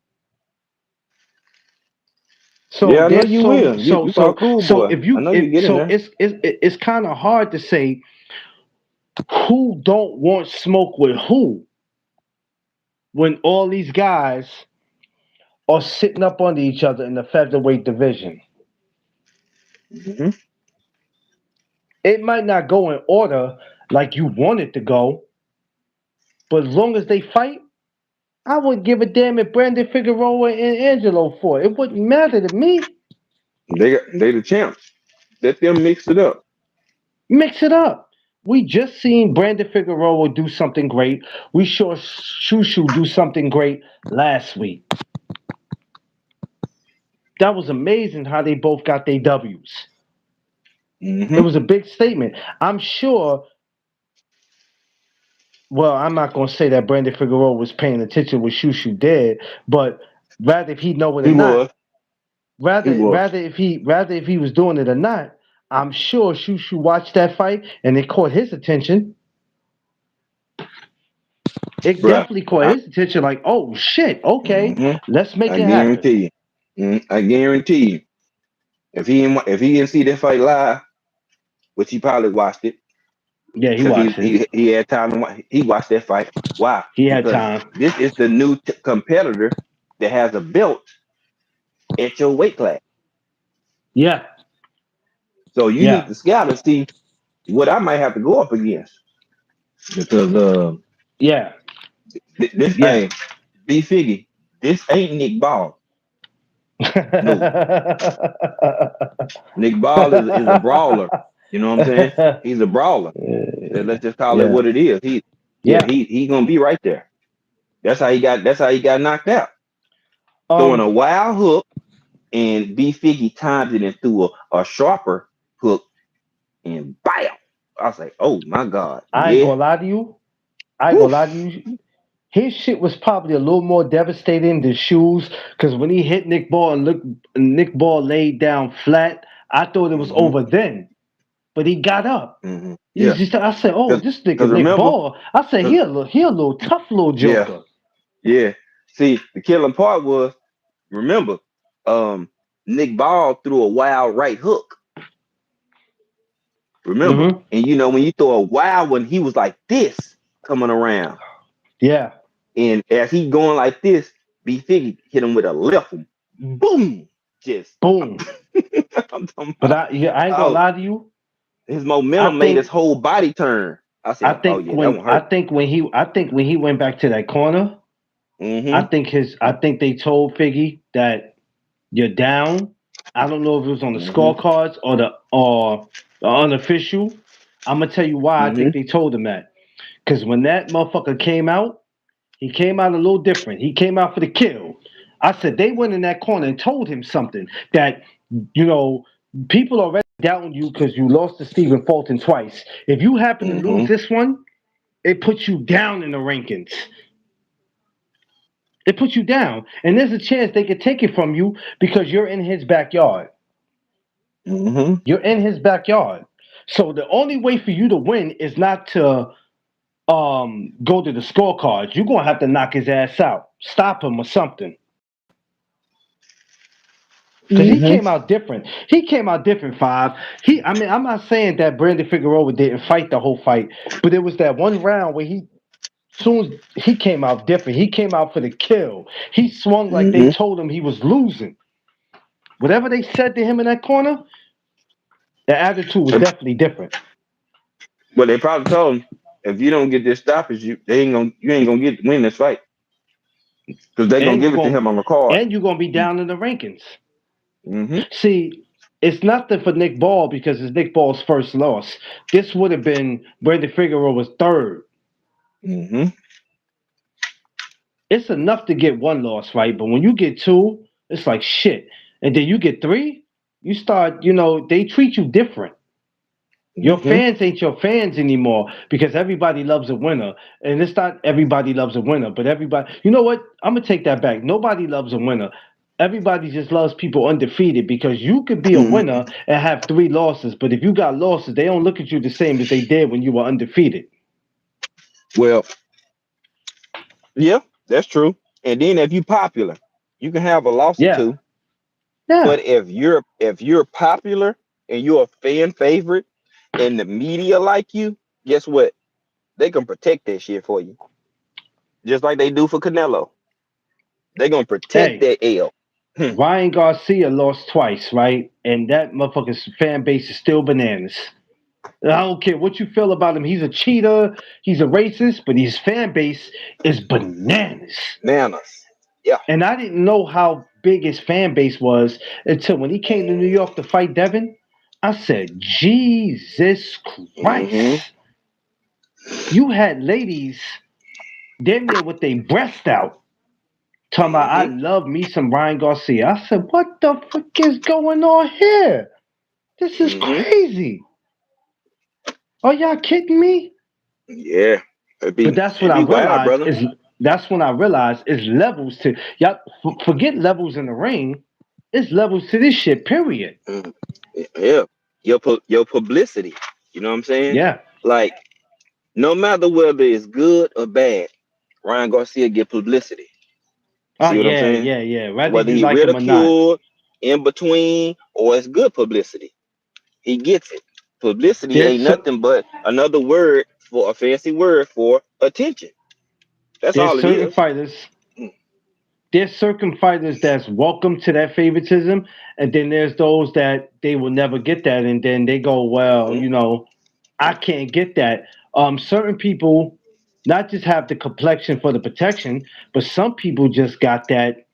Speaker 2: So
Speaker 3: Yeah, I know
Speaker 2: there's
Speaker 3: you
Speaker 2: so
Speaker 3: will. You
Speaker 2: so
Speaker 3: you call
Speaker 2: so
Speaker 3: cool
Speaker 2: so
Speaker 3: boy.
Speaker 2: if
Speaker 3: I
Speaker 2: you
Speaker 3: know you
Speaker 2: it
Speaker 3: get in
Speaker 2: so
Speaker 3: there.
Speaker 2: it's kind of hard to say who don't want smoke with who when all these guys are sitting up under each other in the featherweight division.
Speaker 3: Mm-hmm.
Speaker 2: It might not go in order like you want it to go, but as long as they fight, I wouldn't give a damn if Brandon Figueroa and Angelo fought. It wouldn't matter to me.
Speaker 3: They the champs. Let them mix it up.
Speaker 2: Mix it up. We just seen Brandon Figueroa do something great. We saw Shushu do something great last week. That was amazing how they both got their W's. It
Speaker 3: Mm-hmm.
Speaker 2: was a big statement. I'm sure. Well, I'm not gonna say that Brandon Figueroa was paying attention what Shushu did, but rather if he know it or
Speaker 3: He
Speaker 2: not,
Speaker 3: was. He was.
Speaker 2: rather if he was doing it or not, I'm sure Shushu watched that fight and it caught his attention. It
Speaker 3: Bruh.
Speaker 2: definitely caught
Speaker 3: I,
Speaker 2: his attention. Like, oh shit, okay,
Speaker 3: mm-hmm.
Speaker 2: let's make
Speaker 3: I
Speaker 2: it happen.
Speaker 3: guarantee you. I guarantee you, if he didn't see that fight live, which he probably watched it,
Speaker 2: Yeah, he
Speaker 3: because
Speaker 2: watched it.
Speaker 3: he had time to watch. He watched that fight. Why?
Speaker 2: He had
Speaker 3: Because
Speaker 2: time.
Speaker 3: this is the new competitor that has a belt at your weight class.
Speaker 2: Yeah,
Speaker 3: So you need
Speaker 2: yeah,
Speaker 3: to scout and see what I might have to go up against. Because
Speaker 2: yeah,
Speaker 3: this
Speaker 2: yeah.
Speaker 3: hey, B Figgy, this ain't Nick Ball. No, Nick Ball is a brawler. You know what I'm saying? He's a brawler. Let's just call it
Speaker 2: yeah,
Speaker 3: what it is. Yeah,
Speaker 2: yeah.
Speaker 3: he gonna be right there. That's how he got knocked out. Throwing a
Speaker 2: Um,
Speaker 3: wild hook, and B Figgy times it and threw a sharper hook, and bam. I was like, oh my God.
Speaker 2: I ain't
Speaker 3: Yeah.
Speaker 2: gonna lie to you. I ain't
Speaker 3: Whew.
Speaker 2: gonna lie to you. His shit was probably a little more devastating than Shoes because when he hit Nick Ball and Nick Ball laid down flat, I thought it was
Speaker 3: hmm
Speaker 2: over then. But he got up.
Speaker 3: Yeah.
Speaker 2: I said, oh,
Speaker 3: Cause,
Speaker 2: this nigga
Speaker 3: cause
Speaker 2: Nick
Speaker 3: remember,
Speaker 2: Ball. I said,
Speaker 3: cause
Speaker 2: he a little tough little
Speaker 3: yeah,
Speaker 2: joker.
Speaker 3: yeah. See, the killing part was, remember, um, Nick Ball threw a wild right hook. Remember,
Speaker 2: Mm-hmm.
Speaker 3: and when you throw a wild one, he was like this coming around,
Speaker 2: Yeah.
Speaker 3: and as he going like this, B Figgy hit him with a left one. Boom! Just
Speaker 2: Boom.
Speaker 3: I'm talking
Speaker 2: But
Speaker 3: about.
Speaker 2: I ain't gonna
Speaker 3: Oh,
Speaker 2: lie to you.
Speaker 3: his
Speaker 2: I
Speaker 3: momentum made his
Speaker 2: think
Speaker 3: whole body turn. I said, "Oh yeah, that one hurt."
Speaker 2: I think when he went back to that corner,
Speaker 3: Mm-hmm.
Speaker 2: I think they told Figgy that you're down. I don't know if it was on the
Speaker 3: Mm-hmm.
Speaker 2: scorecards or the unofficial. I'm gonna tell you why I
Speaker 3: Mm-hmm.
Speaker 2: think they told him that. Because when that motherfucker came out, he came out a little different. He came out for the kill. I said they went in that corner and told him something that you know people already doubting you because you lost to Stephen Fulton twice. If you happen to lose
Speaker 3: Mm-hmm.
Speaker 2: this one, it puts you down in the rankings. It puts you down, and there's a chance they could take it from you because you're in his backyard.
Speaker 3: Mm-hmm.
Speaker 2: You're in his backyard. So the only way for you to win is not to go to the scorecards. You're gonna have to knock his ass out, stop him or something. Cause he
Speaker 3: Mm-hmm.
Speaker 2: came out different. He came out different, Five. I mean, I'm not saying that Brandon Figueroa didn't fight the whole fight, but it was that one round where soon as he came out different. He came out for the kill. He swung like they
Speaker 3: Mm-hmm.
Speaker 2: told him he was losing. Whatever they said to him in that corner, the attitude was definitely different.
Speaker 3: But they probably told him, if you don't get this stoppage, you ain't gonna win this fight, because they're gonna
Speaker 2: And
Speaker 3: give it to him on the card.
Speaker 2: you're gonna be down in the rankings.
Speaker 3: Mm-hmm.
Speaker 2: See, it's nothing for Nick Ball because it's Nick Ball's first loss. This would have been Brandon Figueroa's third.
Speaker 3: Mm-hmm.
Speaker 2: It's enough to get one loss, right? But when you get two, it's like shit. And then you get three, you start, they treat you different. Your
Speaker 3: Mm-hmm.
Speaker 2: fans ain't your fans anymore because everybody loves a winner. And it's not everybody loves a winner, but everybody, you know what? I'm going to take that back. Nobody loves a winner. Everybody just loves people undefeated because you could be a
Speaker 3: Mm-hmm.
Speaker 2: winner and have three losses. But if you got losses, they don't look at you the same as they did when you were undefeated.
Speaker 3: Well, yeah, that's true. And then if you popular, you can have a loss or
Speaker 2: Yeah.
Speaker 3: two.
Speaker 2: Yeah.
Speaker 3: But if you're popular and you're a fan favorite and the media like you, guess what? They can protect that shit for you, just like they do for Canelo. They're gonna protect
Speaker 2: Hey,
Speaker 3: that L.
Speaker 2: Ryan Garcia lost twice, right? And that motherfucker's fan base is still bananas. I don't care what you feel about him. He's a cheater. He's a racist, but his fan base is bananas.
Speaker 3: Nanas. Yeah.
Speaker 2: And I didn't know how big his fan base was until when he came to New York to fight Devin. I said, Jesus
Speaker 3: Mm-hmm.
Speaker 2: Christ. You had ladies damn near with their breast out talking about, I
Speaker 3: Mm-hmm.
Speaker 2: love me some Ryan Garcia. I said, what the fuck is going on here? This is
Speaker 3: Mm-hmm.
Speaker 2: crazy. Are y'all kidding me?
Speaker 3: Yeah. It'd
Speaker 2: But
Speaker 3: be it'd be wild, brother.
Speaker 2: that's when I realized is levels to y'all. Forget levels in the ring. It's levels to this shit. Period.
Speaker 3: Mm. Yeah. Your publicity. You know what I'm saying?
Speaker 2: Yeah.
Speaker 3: Like, no matter whether it's good or bad, Ryan Garcia get publicity. You
Speaker 2: Oh
Speaker 3: see what I'm
Speaker 2: yeah,
Speaker 3: saying?
Speaker 2: yeah, yeah. Whether
Speaker 3: Whether
Speaker 2: you
Speaker 3: he
Speaker 2: like him or not.
Speaker 3: ridiculed, in between, or it's good publicity, he gets it. Publicity
Speaker 2: There's
Speaker 3: ain't
Speaker 2: cer-
Speaker 3: nothing but another word for a fancy word for attention. That's
Speaker 2: there's
Speaker 3: all it
Speaker 2: certain
Speaker 3: is.
Speaker 2: fighters. There's certain fighters that's welcome to that favoritism, and then there's those that they will never get that, and then they go, well,
Speaker 3: Mm-hmm.
Speaker 2: I can't get that. Certain people not just have the complexion for the protection, but some people just got that.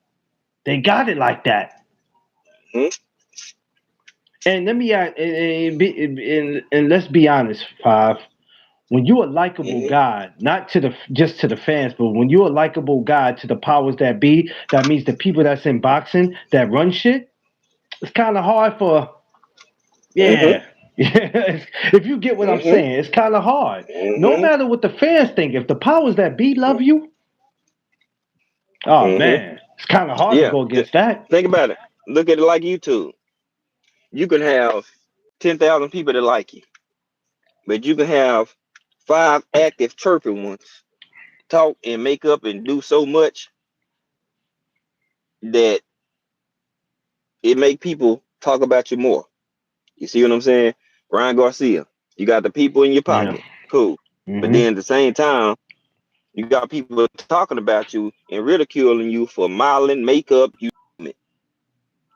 Speaker 2: They got it like that.
Speaker 3: Hmm.
Speaker 2: And let me and let's be honest, Five. When you're a likable
Speaker 3: Hmm.
Speaker 2: guy, not to the just to the fans, but when you're a likable guy to the powers that be, that means the people that's in boxing that run shit. It's kind of hard for
Speaker 3: Hmm.
Speaker 2: yeah. If you get what I'm
Speaker 3: Hmm.
Speaker 2: saying, it's kind of hard. No
Speaker 3: Hmm.
Speaker 2: matter what the fans think, if the powers that be love you, oh
Speaker 3: Hmm.
Speaker 2: man, it's kind of hard to
Speaker 3: Yeah.
Speaker 2: go against that.
Speaker 3: Think about it. Look at it like YouTube. You can have 10,000 people that like you, but you can have five active chirping ones talk and make up and do so much that it make people talk about you more. You see what I'm saying? Ryan Garcia, you got the people in your
Speaker 2: Yeah.
Speaker 3: pocket, cool. But
Speaker 2: Hmm.
Speaker 3: then at the same time, you got people talking about you and ridiculing you for modeling, makeup, you name it.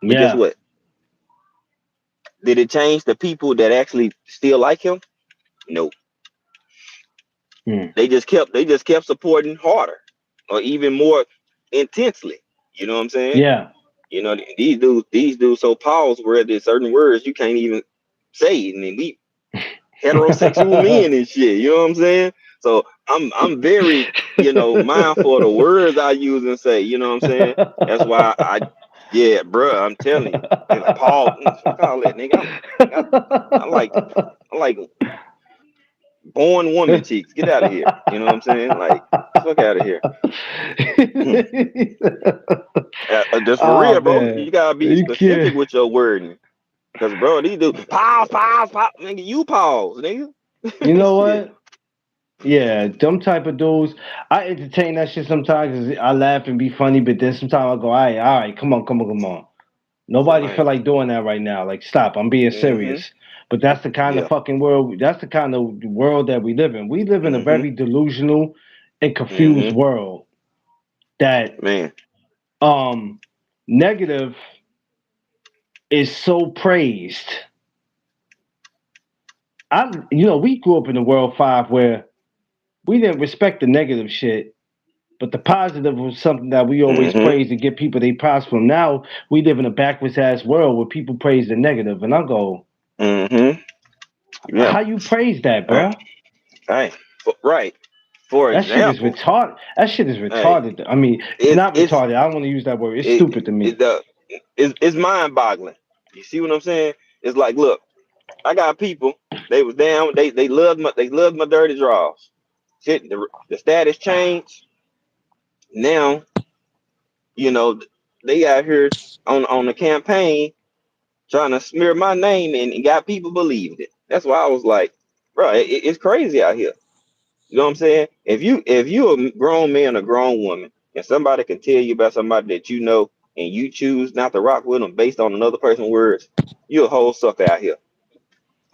Speaker 3: But guess
Speaker 2: Yeah.
Speaker 3: what? Did it change the people that actually still like him? No.
Speaker 2: Mm.
Speaker 3: They just kept supporting harder or even more intensely. You know what I'm saying?
Speaker 2: Yeah.
Speaker 3: You know, these dudes so paused where there's certain words you can't even say. And then we heterosexual men and shit. You know what I'm saying? So I'm very, mindful of the words I use and say. You know what I'm saying? That's why yeah, bruh, I'm telling you, nigga, Paul, fuck all that, nigga. I, I like born woman cheeks. Get out of here. You know what I'm saying? Like, fuck out of here. Just for real,
Speaker 2: Oh
Speaker 3: bro. You
Speaker 2: man,
Speaker 3: gotta be
Speaker 2: you
Speaker 3: specific
Speaker 2: can't.
Speaker 3: with your wording. Cause bro, these do pause, pause, pause, nigga. You pause, nigga.
Speaker 2: You know
Speaker 3: Shit.
Speaker 2: what? Yeah, them type of dudes. I entertain that shit sometimes 'cause I laugh and be funny, but then sometimes I go, all right, come on, come on, come on. Nobody feel
Speaker 3: Right.
Speaker 2: like doing that right now. Like, stop. I'm being
Speaker 3: Mm-hmm.
Speaker 2: serious. But that's the kind of
Speaker 3: Yeah.
Speaker 2: fucking world. That's the kind of world that we live in. We live in a
Speaker 3: Mm-hmm.
Speaker 2: very delusional and confused
Speaker 3: Mm-hmm.
Speaker 2: world that
Speaker 3: Man.
Speaker 2: um negative is so praised. We grew up in a world five where we didn't respect the negative shit, but the positive was something that we always
Speaker 3: Mm-hmm.
Speaker 2: praise to get people they props from. Now we live in a backwards ass world where people praise the negative, and I go,
Speaker 3: Mm-hmm. Yeah.
Speaker 2: how you praise that,
Speaker 3: Uh,
Speaker 2: bruh?
Speaker 3: hey. Right. For
Speaker 2: That shit is
Speaker 3: example,
Speaker 2: retarded. That shit is
Speaker 3: hey,
Speaker 2: retarded. I mean, it's
Speaker 3: it's
Speaker 2: not
Speaker 3: it's
Speaker 2: retarded. I don't want to use that word. It's
Speaker 3: it
Speaker 2: stupid to
Speaker 3: it
Speaker 2: me.
Speaker 3: the it's mind boggling. You see what I'm saying? It's like, look, I got people. They was down. They loved my dirty draws. Shit. The status changed. Now you know they out here on the campaign trying to smear my name and got people believed it. That's why I was like, bro, it's crazy out here. You know what I'm saying? If you a grown man or grown woman and somebody can tell you about somebody that you know and you choose not to rock with them based on another person's words, you're a whole sucker out here,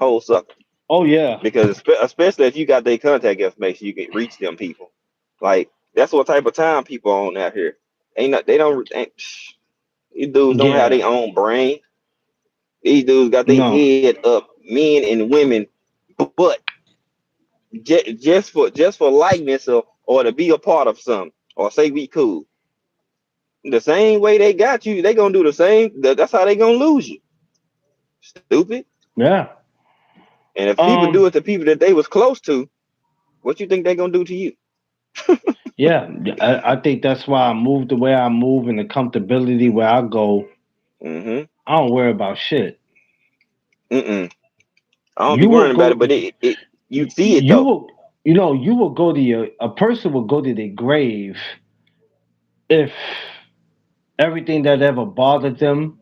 Speaker 3: whole sucker.
Speaker 2: Oh yeah,
Speaker 3: Because especially if you got their contact information, you can reach them people. Like that's what type of time people on out here. Ain't not they don't ain't, these dudes don't have
Speaker 2: yeah,
Speaker 3: their own brain. These dudes got their
Speaker 2: no,
Speaker 3: head up, men and women, but just for likeness or to be a part of something or say we cool. The same way they got you, they gonna do the same. That's how they gonna lose you. Stupid.
Speaker 2: yeah.
Speaker 3: And if people do
Speaker 2: Um,
Speaker 3: it to people that they was close to, what you think they gonna do to you?
Speaker 2: yeah. I think that's why I move the way I move and the comfortability where I go.
Speaker 3: Mm-hmm.
Speaker 2: I don't worry about shit.
Speaker 3: Mm-mm. I don't be
Speaker 2: You will
Speaker 3: worrying about
Speaker 2: go.
Speaker 3: it, but it you see it
Speaker 2: You
Speaker 3: though.
Speaker 2: will. You will go to a person will go to their grave if everything that ever bothered them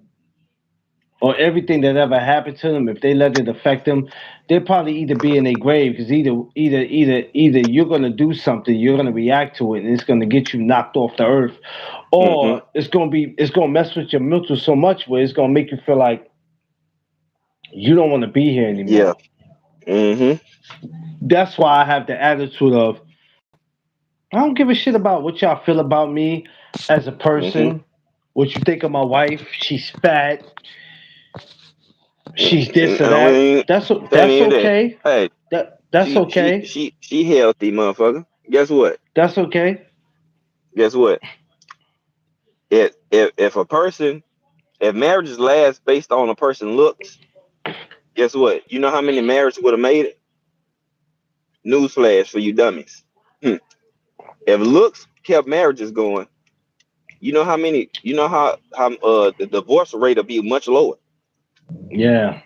Speaker 2: or everything that ever happened to them, if they let it affect them, they'll probably either be in a grave because either you're gonna do something, you're gonna react to it, and it's gonna get you knocked off the earth,
Speaker 3: Mm-hmm.
Speaker 2: or it's gonna mess with your mental so much where it's gonna make you feel like you don't want to be here
Speaker 3: Yeah.
Speaker 2: anymore.
Speaker 3: Mm-hmm.
Speaker 2: That's why I have the attitude of I don't give a shit about what y'all feel about me as a
Speaker 3: Mm-hmm.
Speaker 2: person. What you think of my wife? She's fat. She's this or
Speaker 3: I
Speaker 2: that.
Speaker 3: mean, that
Speaker 2: That's
Speaker 3: ain't that.
Speaker 2: okay.
Speaker 3: Hey,
Speaker 2: That's okay.
Speaker 3: she healthy, motherfucker. Guess what?
Speaker 2: That's okay.
Speaker 3: Guess what? If a person, if marriages last based on a person looks, guess what? You know how many marriages would have made it? Newsflash for you dummies. Hmm. If looks kept marriages going, you know how many? You know how the divorce rate will be much lower
Speaker 2: Yeah.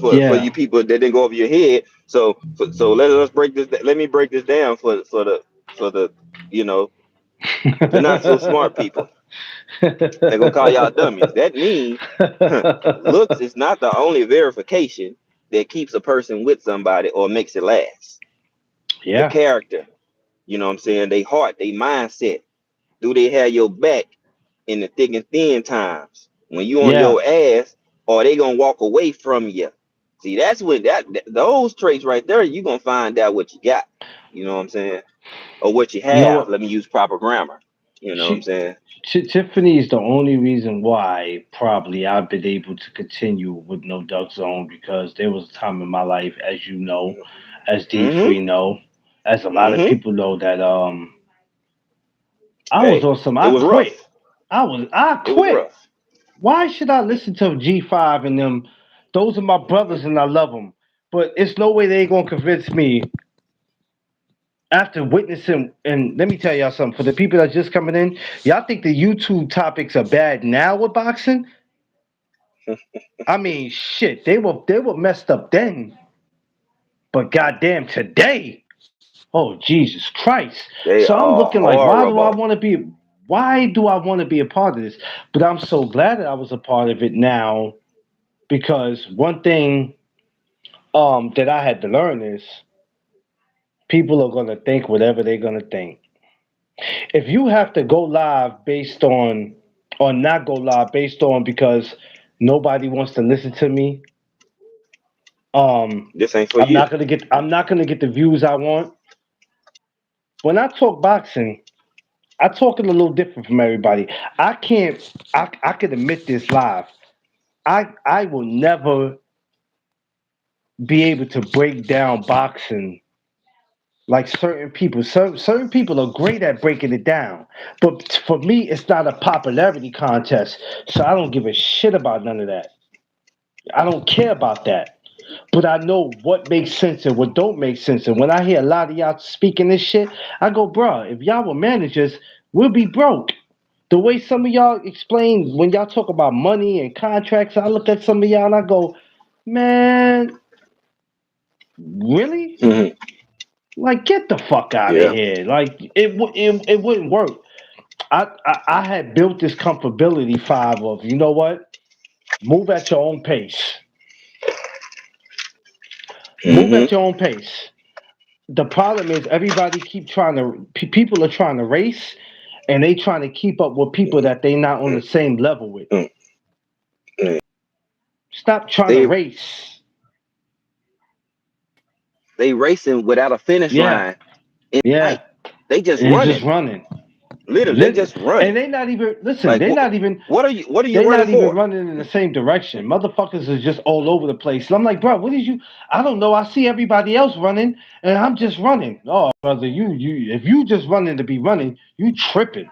Speaker 3: for
Speaker 2: Yeah.
Speaker 3: you people that didn't go over your head. So let us break this. Let me break this down for the you know the not so smart people. They're gonna call y'all dummies. That means looks is not the only verification that keeps a person with somebody or makes it last. The
Speaker 2: Yeah.
Speaker 3: character, you know what I'm saying? They heart, they mindset. Do they have your back in the thick and thin times? When you on
Speaker 2: Yeah.
Speaker 3: your ass, or they gonna walk away from you? See, that's what those traits right there, you gonna find out what you got. You know what I'm saying? Or what you
Speaker 2: You know
Speaker 3: have.
Speaker 2: what?
Speaker 3: Let me use proper grammar. You know what I'm
Speaker 2: She,
Speaker 3: saying?
Speaker 2: Tiffany is the only reason why probably I've been able to continue with No Duck Zone because there was a time in my life, as you know, as
Speaker 3: Mm-hmm.
Speaker 2: D3 know, as a lot of
Speaker 3: Mm-hmm.
Speaker 2: people know that I was
Speaker 3: Hey,
Speaker 2: on some
Speaker 3: it
Speaker 2: I
Speaker 3: was
Speaker 2: quit.
Speaker 3: rough.
Speaker 2: I
Speaker 3: It was
Speaker 2: quit.
Speaker 3: rough.
Speaker 2: Why should I listen to G5 and them? Those are my brothers and I love them. But it's no way they gonna convince me after witnessing. And let me tell y'all something. For the people that's just coming in, y'all think the YouTube topics are bad now with boxing? I mean, shit, they were messed up then, but goddamn today, oh Jesus Christ!
Speaker 3: They
Speaker 2: So I'm
Speaker 3: are
Speaker 2: looking like,
Speaker 3: horrible.
Speaker 2: why do I want to be a part of this? But I'm so glad that I was a part of it now because one thing that I had to learn is people are gonna think whatever they're gonna think. If you have to go live based on or not go live based on because nobody wants to listen to me,
Speaker 3: This ain't for you.
Speaker 2: I'm not gonna get the views I want. When I talk boxing, I talk it a little different from everybody. I can't I can admit this live. I will never be able to break down boxing like certain people. Certain people are great at breaking it down. But for me, it's not a popularity contest. So I don't give a shit about none of that. I don't care about that. But I know what makes sense and what don't make sense. And when I hear a lot of y'all speaking this shit, I go, bruh, if y'all were managers, we'll be broke. The way some of y'all explain when y'all talk about money and contracts, I look at some of y'all and I go, man, really?
Speaker 3: Mhm.
Speaker 2: Like, get the fuck out of
Speaker 3: Yeah.
Speaker 2: here. Like, it wouldn't work. I had built this comfortability five of, you know what? Move at your own pace. Move
Speaker 3: Hmm.
Speaker 2: at your own pace. The problem is everybody keep trying to people are trying to race and they trying to keep up with people that they not on the same level with. Stop trying to
Speaker 3: They
Speaker 2: race.
Speaker 3: they racing without a finish
Speaker 2: Yeah,
Speaker 3: line in
Speaker 2: yeah.
Speaker 3: sight. They just
Speaker 2: And it's just
Speaker 3: running.
Speaker 2: running.
Speaker 3: Literally, they just
Speaker 2: And
Speaker 3: running.
Speaker 2: they not even listen.
Speaker 3: Like what are you
Speaker 2: They're
Speaker 3: running
Speaker 2: not even
Speaker 3: for?
Speaker 2: running in the same direction. Motherfuckers is just all over the place. And I'm like, bro, what is you? I don't know. I see everybody else running, and I'm just running. Oh, brother, if you just running to be running, you tripping.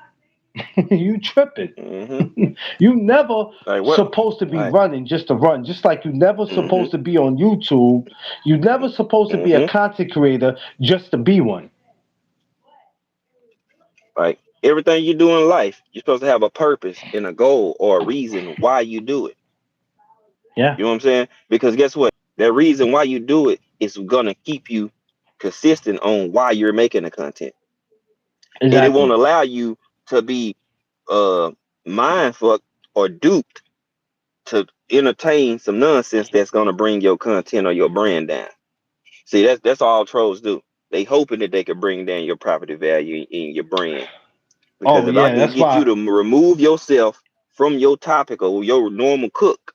Speaker 2: You tripping.
Speaker 3: Hmm.
Speaker 2: You never
Speaker 3: Like what?
Speaker 2: supposed to be
Speaker 3: Like
Speaker 2: running just to run. Just like you never
Speaker 3: hmm.
Speaker 2: supposed to be on YouTube. You never supposed to be a
Speaker 3: Hmm.
Speaker 2: content creator just to be one.
Speaker 3: Like everything you do in life, you're supposed to have a purpose and a goal or a reason why you do it.
Speaker 2: Yeah,
Speaker 3: You know what I'm saying? Because guess what? That reason why you do it is gonna keep you consistent on why you're making the content, and it won't
Speaker 2: exactly.
Speaker 3: allow you to be uh mind fucked or duped to entertain some nonsense that's gonna bring your content or your brand down. See, that's all trolls do. They hoping that they could bring down your property value in your brand. Because
Speaker 2: Oh
Speaker 3: if I
Speaker 2: yeah,
Speaker 3: can
Speaker 2: that's
Speaker 3: get you
Speaker 2: why.
Speaker 3: to remove yourself from your topic or your normal cook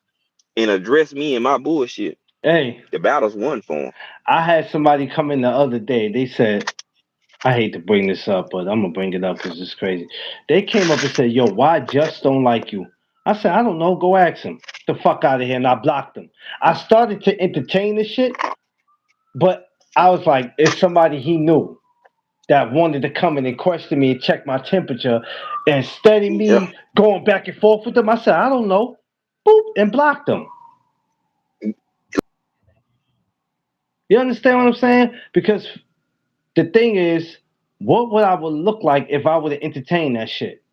Speaker 3: and address me and my bullshit,
Speaker 2: Hey,
Speaker 3: the battle's won for them.
Speaker 2: I had somebody come in the other day. They said, I hate to bring this up, but I'm gonna bring it up because it's crazy. They came up and said, "Yo, why Just don't like you?" I said, "I don't know. Go ask him. The fuck out of here." And I blocked him. I started to entertain this shit, but I was like, it's somebody he knew that wanted to come in and question me and check my temperature, and steady
Speaker 3: Yeah.
Speaker 2: me going back and forth with them. I said, "I don't know." Boop, and blocked them. You understand what I'm saying? Because the thing is, what would I would look like if I would have entertained that shit?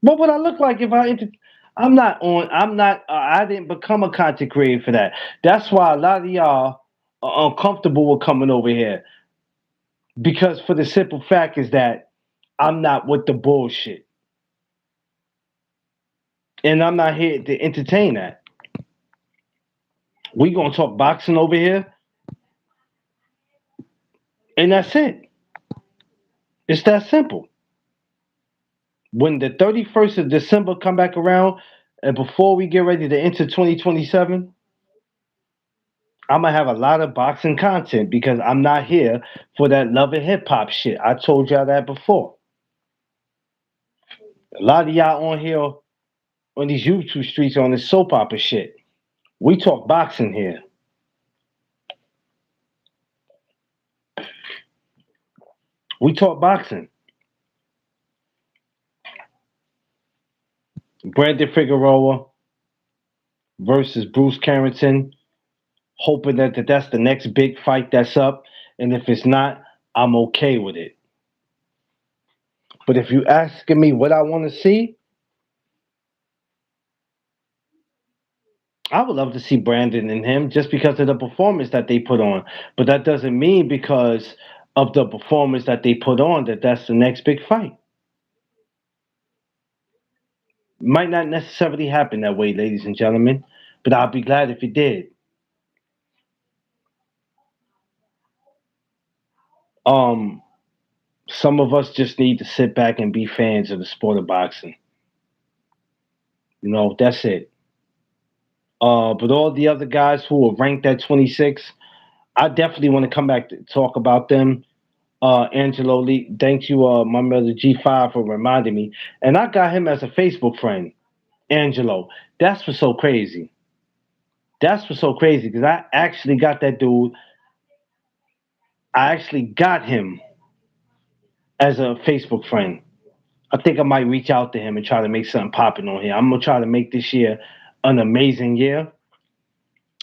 Speaker 2: What would I look like if I'm not on. I'm not. I didn't become a content creator for that. That's why a lot of y'all are uncomfortable with coming over here because for the simple fact is that I'm not with the bullshit, and I'm not here to entertain that. We gonna talk boxing over here, and that's it. It's that simple. When the 31st of December come back around, and before we get ready to enter 2027, I'm gonna have a lot of boxing content because I'm not here for that love and hip hop shit. I told y'all that before. A lot of y'all on here on these YouTube streets on this soap opera shit. We talk boxing here. We talk boxing. Brandon Figueroa versus Bruce Carrington. Hoping that that's the next big fight that's up. And if it's not, I'm okay with it. But if you asking me what I want to see, I would love to see Brandon and him just because of the performance that they put on. But that doesn't mean because of the performance that they put on that that's the next big fight. Might not necessarily happen that way, ladies and gentlemen, but I'll be glad if it did. Um, some of us just need to sit back and be fans of the sport of boxing. That's it. But all the other guys who are ranked at 26, I definitely want to come back to talk about them. Angelo Lee, thank you, my brother G5 for reminding me. And I got him as a Facebook friend, Angelo. That's what's so crazy. That's what's so crazy because I actually got that dude. I actually got him as a Facebook friend. I think I might reach out to him and try to make something popping on here. I'm gonna try to make this year an amazing year,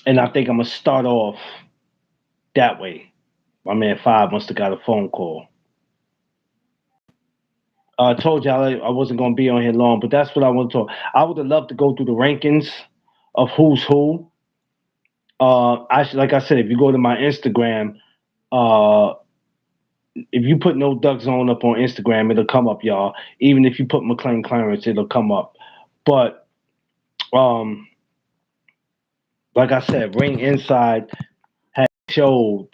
Speaker 2: and I think I'm gonna start off that way. My man Five must have got a phone call. I told y'all I wasn't gonna be on here long, but that's what I want to talk. I would have loved to go through the rankings of who's who. Like I said, if you go to my Instagram, uh, if you put No Duck Zone up on Instagram, it'll come up, y'all. Even if you put McLean Clarence, it'll come up. But um, like I said, Ring Inside had showed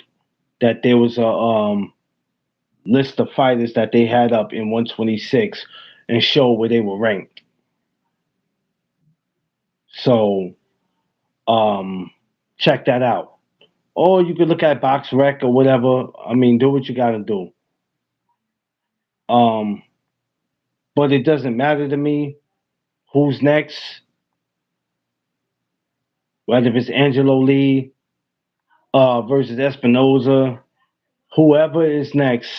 Speaker 2: that there was a list of fighters that they had up in 126 and show where they were ranked. So check that out. Or you could look at Box Rec or whatever. I mean, do what you got to do. Um, but it doesn't matter to me who's next, whether it's Angelo Lee versus Espinoza, whoever is next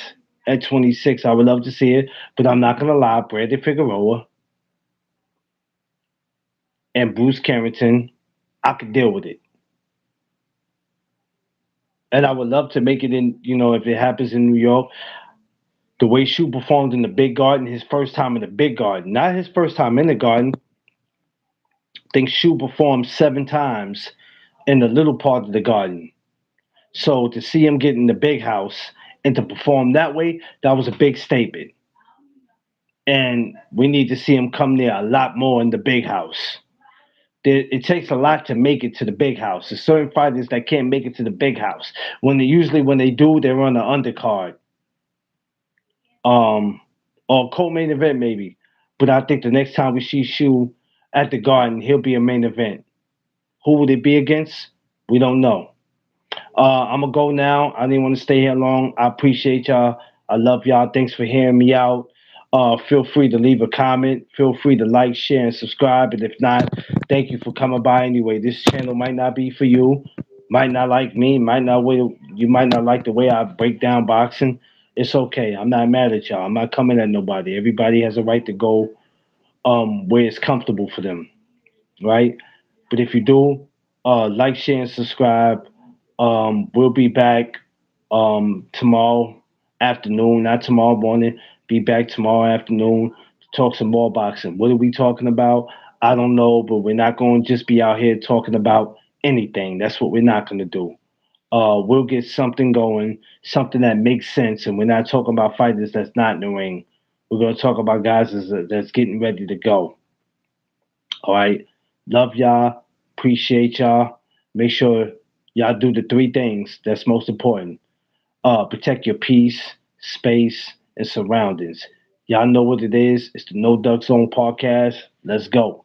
Speaker 2: at 26. I would love to see it, but I'm not gonna lie, Brandon Figueroa and Bruce Carrington, I could deal with it. And I would love to make it in, if it happens in New York, the way Shu performed in the big garden, his first time in the big garden, not his first time in the garden. I think Shu performed 7 times in the little part of the garden. So to see him get in the big house and to perform that way, that was a big statement. And we need to see him come there a lot more in the big house. It takes a lot to make it to the big house. There's certain fighters that can't make it to the big house. When they do, they're on the undercard, um, or co-main event maybe. But I think the next time we see Shu at the Garden, he'll be a main event. Who would it be against? We don't know. I'm gonna go now. I didn't want to stay here long. I appreciate y'all. I love y'all. Thanks for hearing me out. Feel free to leave a comment. Feel free to like, share, and subscribe. And if not, thank you for coming by anyway. This channel might not be for you. Might not like me. You might not like the way I break down boxing. It's okay. I'm not mad at y'all. I'm not coming at nobody. Everybody has a right to go where it's comfortable for them, right? But if you do, like, share, and subscribe. We'll be back tomorrow afternoon, not tomorrow morning. Be back tomorrow afternoon to talk some more boxing. What are we talking about? I don't know, but we're not going to just be out here talking about anything. That's what we're not going to do. We'll get something going, something that makes sense, and we're not talking about fighters that's not in the ring. We're going to talk about guys that's getting ready to go. All right. Love y'all. Appreciate y'all. Make sure y'all do the three things that's most important. Protect your peace, space, and surroundings. Y'all know what it is. It's the No Duck Zone podcast. Let's go.